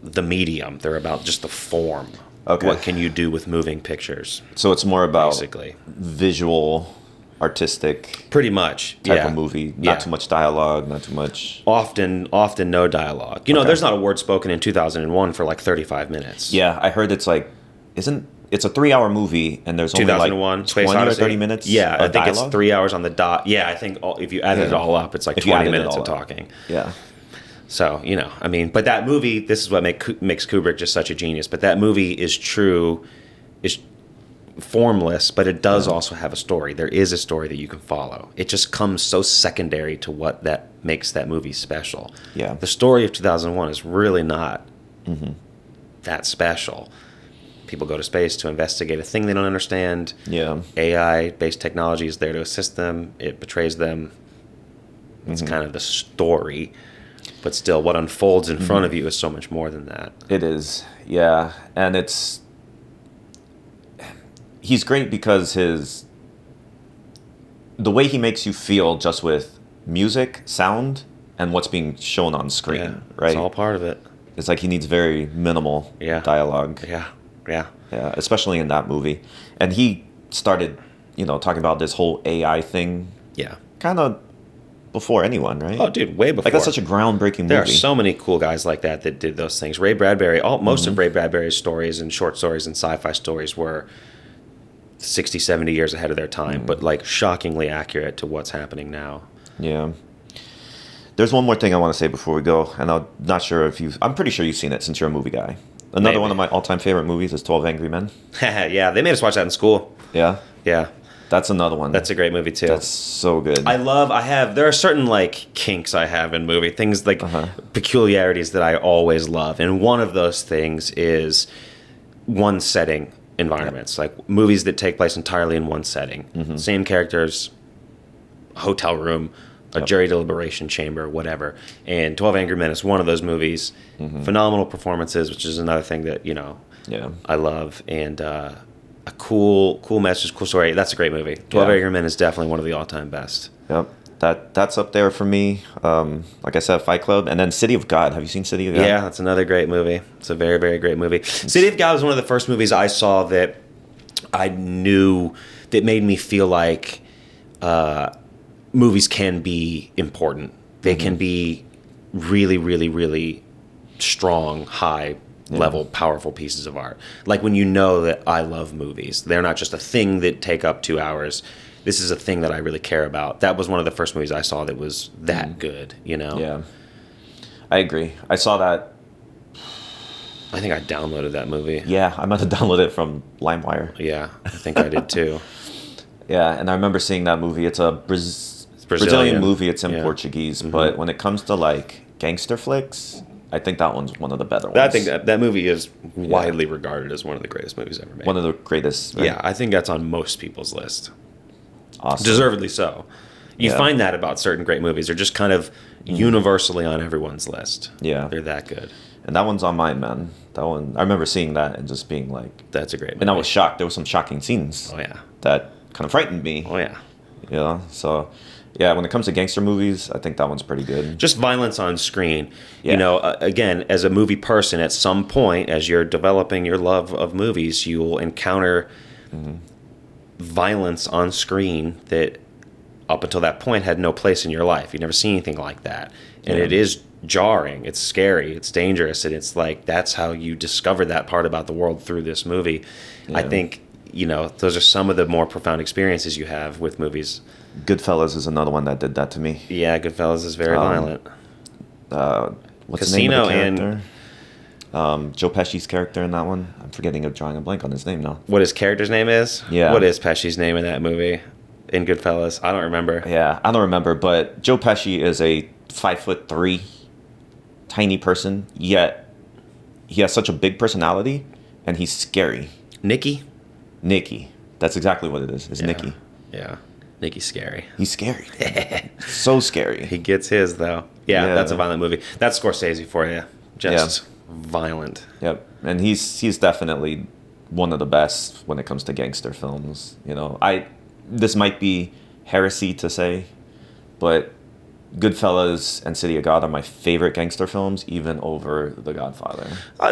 the medium. They're about just the form. Okay. What can you do with moving pictures? So it's more about Basically. visual, artistic Pretty much. type Yeah. of movie. Not Yeah. too much dialogue, not too much. Often no dialogue. You know, there's not a word spoken in 2001 for like 35 minutes. Yeah, I heard it's like, it's a 3-hour movie and there's only like 2001, Space 20 or Odyssey. 30 minutes Yeah, I of think dialogue? it's 3 hours on the dot. Yeah, I think if you added it all up, it's like If you 20 added it minutes all of up. talking. Yeah. So, you know, I mean, but that movie, this is what makes Kubrick just such a genius. But that movie is formless, but it does also have a story. There is a story that you can follow. It just comes so secondary to what that makes that movie special. Yeah. The story of 2001 is really not that special. People go to space to investigate a thing they don't understand. Yeah. AI-based technology is there to assist them. It betrays them. It's kind of the story. But still, what unfolds in front of you is so much more than that. It is. Yeah. And he's great because the way he makes you feel just with music, sound, and what's being shown on screen, Yeah, right? it's all part of it. It's like he needs very minimal dialogue. Yeah. Yeah, especially in that movie. And he started, talking about this whole AI thing Yeah. kind of before anyone, right? Oh, dude, way before. Like, that's such a groundbreaking movie. There are so many cool guys like that did those things. Ray Bradbury, most of Ray Bradbury's stories and short stories and sci-fi stories were 60, 70 years ahead of their time, but like shockingly accurate to what's happening now. Yeah. There's one more thing I want to say before we go, and I'm not sure I'm pretty sure you've seen it since you're a movie guy. Another Maybe. One of my all-time favorite movies is 12 Angry Men. Yeah, they made us watch that in school. Yeah? Yeah, That's another one. that's a great movie too. That's so good. There are certain like kinks I have in movie, things like peculiarities that I always love. And one of those things is one setting environments, like movies that take place entirely in one setting. Same characters, hotel room, a jury deliberation chamber, whatever. And 12 Angry Men is one of those movies. Phenomenal performances, which is another thing that, I love. And a cool message, cool story. That's a great movie. 12 Angry Men is definitely one of the all-time best. Yep. That's up there for me. Like I said, Fight Club. And then City of God. Have you seen City of God? Yeah, that's another great movie. It's a very, very great movie. City of God was one of the first movies I saw that I knew that made me feel like movies can be important. They can be really, really, really strong, high-level, powerful pieces of art. Like when you know that I love movies. They're not just a thing that take up 2 hours. This is a thing that I really care about. That was one of the first movies I saw that was that good, Yeah. I agree. I saw that. I think I downloaded that movie. Yeah, I might have downloaded it from LimeWire. Yeah, I think I did too. Yeah, and I remember seeing that movie. It's a Brazilian movie. It's in Portuguese. But when it comes to like gangster flicks, I think that one's one of the better ones. I think that movie is widely regarded as one of the greatest movies ever made. One of the greatest. Right? Yeah, I think that's on most people's list. Awesome. Deservedly so. You find that about certain great movies. They're just kind of universally on everyone's list. Yeah. They're that good. And that one's on mine, man. That one, I remember seeing that and just being like... That's a great movie. And I was shocked. There were some shocking scenes. Oh, yeah. That kind of frightened me. Oh, yeah. So... Yeah, when it comes to gangster movies, I think that one's pretty good. Just violence on screen. Yeah. Again, as a movie person, at some point, as you're developing your love of movies, you will encounter violence on screen that up until that point had no place in your life. You've never seen anything like that. And it is jarring. It's scary. It's dangerous. And it's like, that's how you discover that part about the world through this movie. Yeah. I think, those are some of the more profound experiences you have with movies. Goodfellas is another one that did that to me. Yeah, Goodfellas is very violent. What's Casino the name of the character? Joe Pesci's character in that one. I'm drawing a blank on his name now. What his character's name is? Yeah. What is Pesci's name in that movie? In Goodfellas? I don't remember. Yeah, I don't remember, but Joe Pesci is a 5'3" tiny person, yet he has such a big personality, and he's scary. Nicky? That's exactly what it is. It's Nicky. Yeah. Nicky's scary. He's scary. So scary. He gets his, though. Yeah, that's a violent movie. That's Scorsese for you. Just violent. Yep. And he's definitely one of the best when it comes to gangster films. This might be heresy to say, but Goodfellas and City of God are my favorite gangster films, even over The Godfather.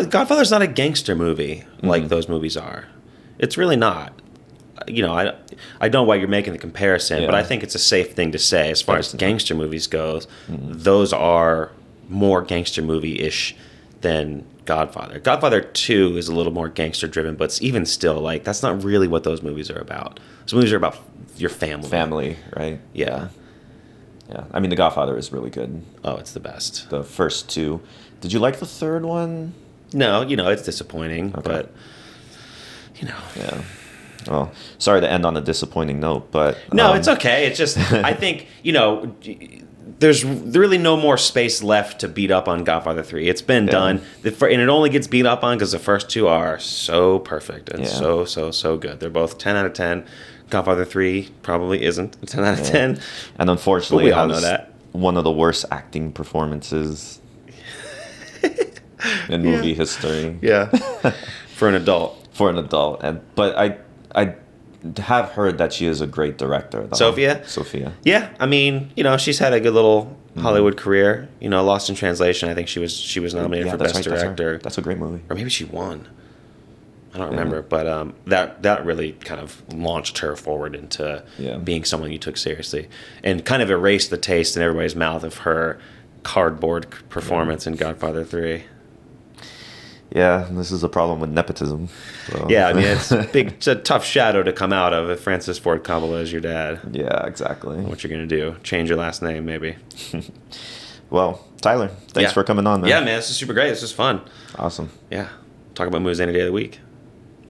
Godfather's not a gangster movie like those movies are. It's really not. You know, I don't know why you're making the comparison, but I think it's a safe thing to say as far as gangster movies goes. Those are more gangster movie-ish than Godfather. Godfather 2 is a little more gangster-driven, but even still, like, that's not really what those movies are about. Those movies are about your family. Family, right? Yeah. Yeah. I mean, The Godfather is really good. Oh, it's the best. The first two. Did you like the third one? No, you know, it's disappointing, but, you know. Yeah. Well, sorry to end on a disappointing note, but... No, it's okay. It's just, I think, you know, there's really no more space left to beat up on Godfather 3. It's been done. And it only gets beat up on because the first two are so perfect and so good. They're both 10 out of 10. Godfather 3 probably isn't a 10 out of 10. And unfortunately, we all know that. One of the worst acting performances in movie history. Yeah. For an adult. But I have heard that she is a great director, though. Sophia. Yeah, I mean, you know, she's had a good little Hollywood career. You know, Lost in Translation, I think she was nominated for Best Director. That's a great movie. Or maybe she won. I don't remember, but that really kind of launched her forward into being someone you took seriously, and kind of erased the taste in everybody's mouth of her cardboard performance in Godfather 3. Yeah, this is a problem with nepotism. So. Yeah, I mean, it's a tough shadow to come out of if Francis Ford Coppola is your dad. Yeah, exactly. What you're going to do? Change your last name, maybe. Well, Tyler, thanks for coming on, man. Yeah, man, this is super great. This is fun. Awesome. Yeah. Talk about movies any day of the week.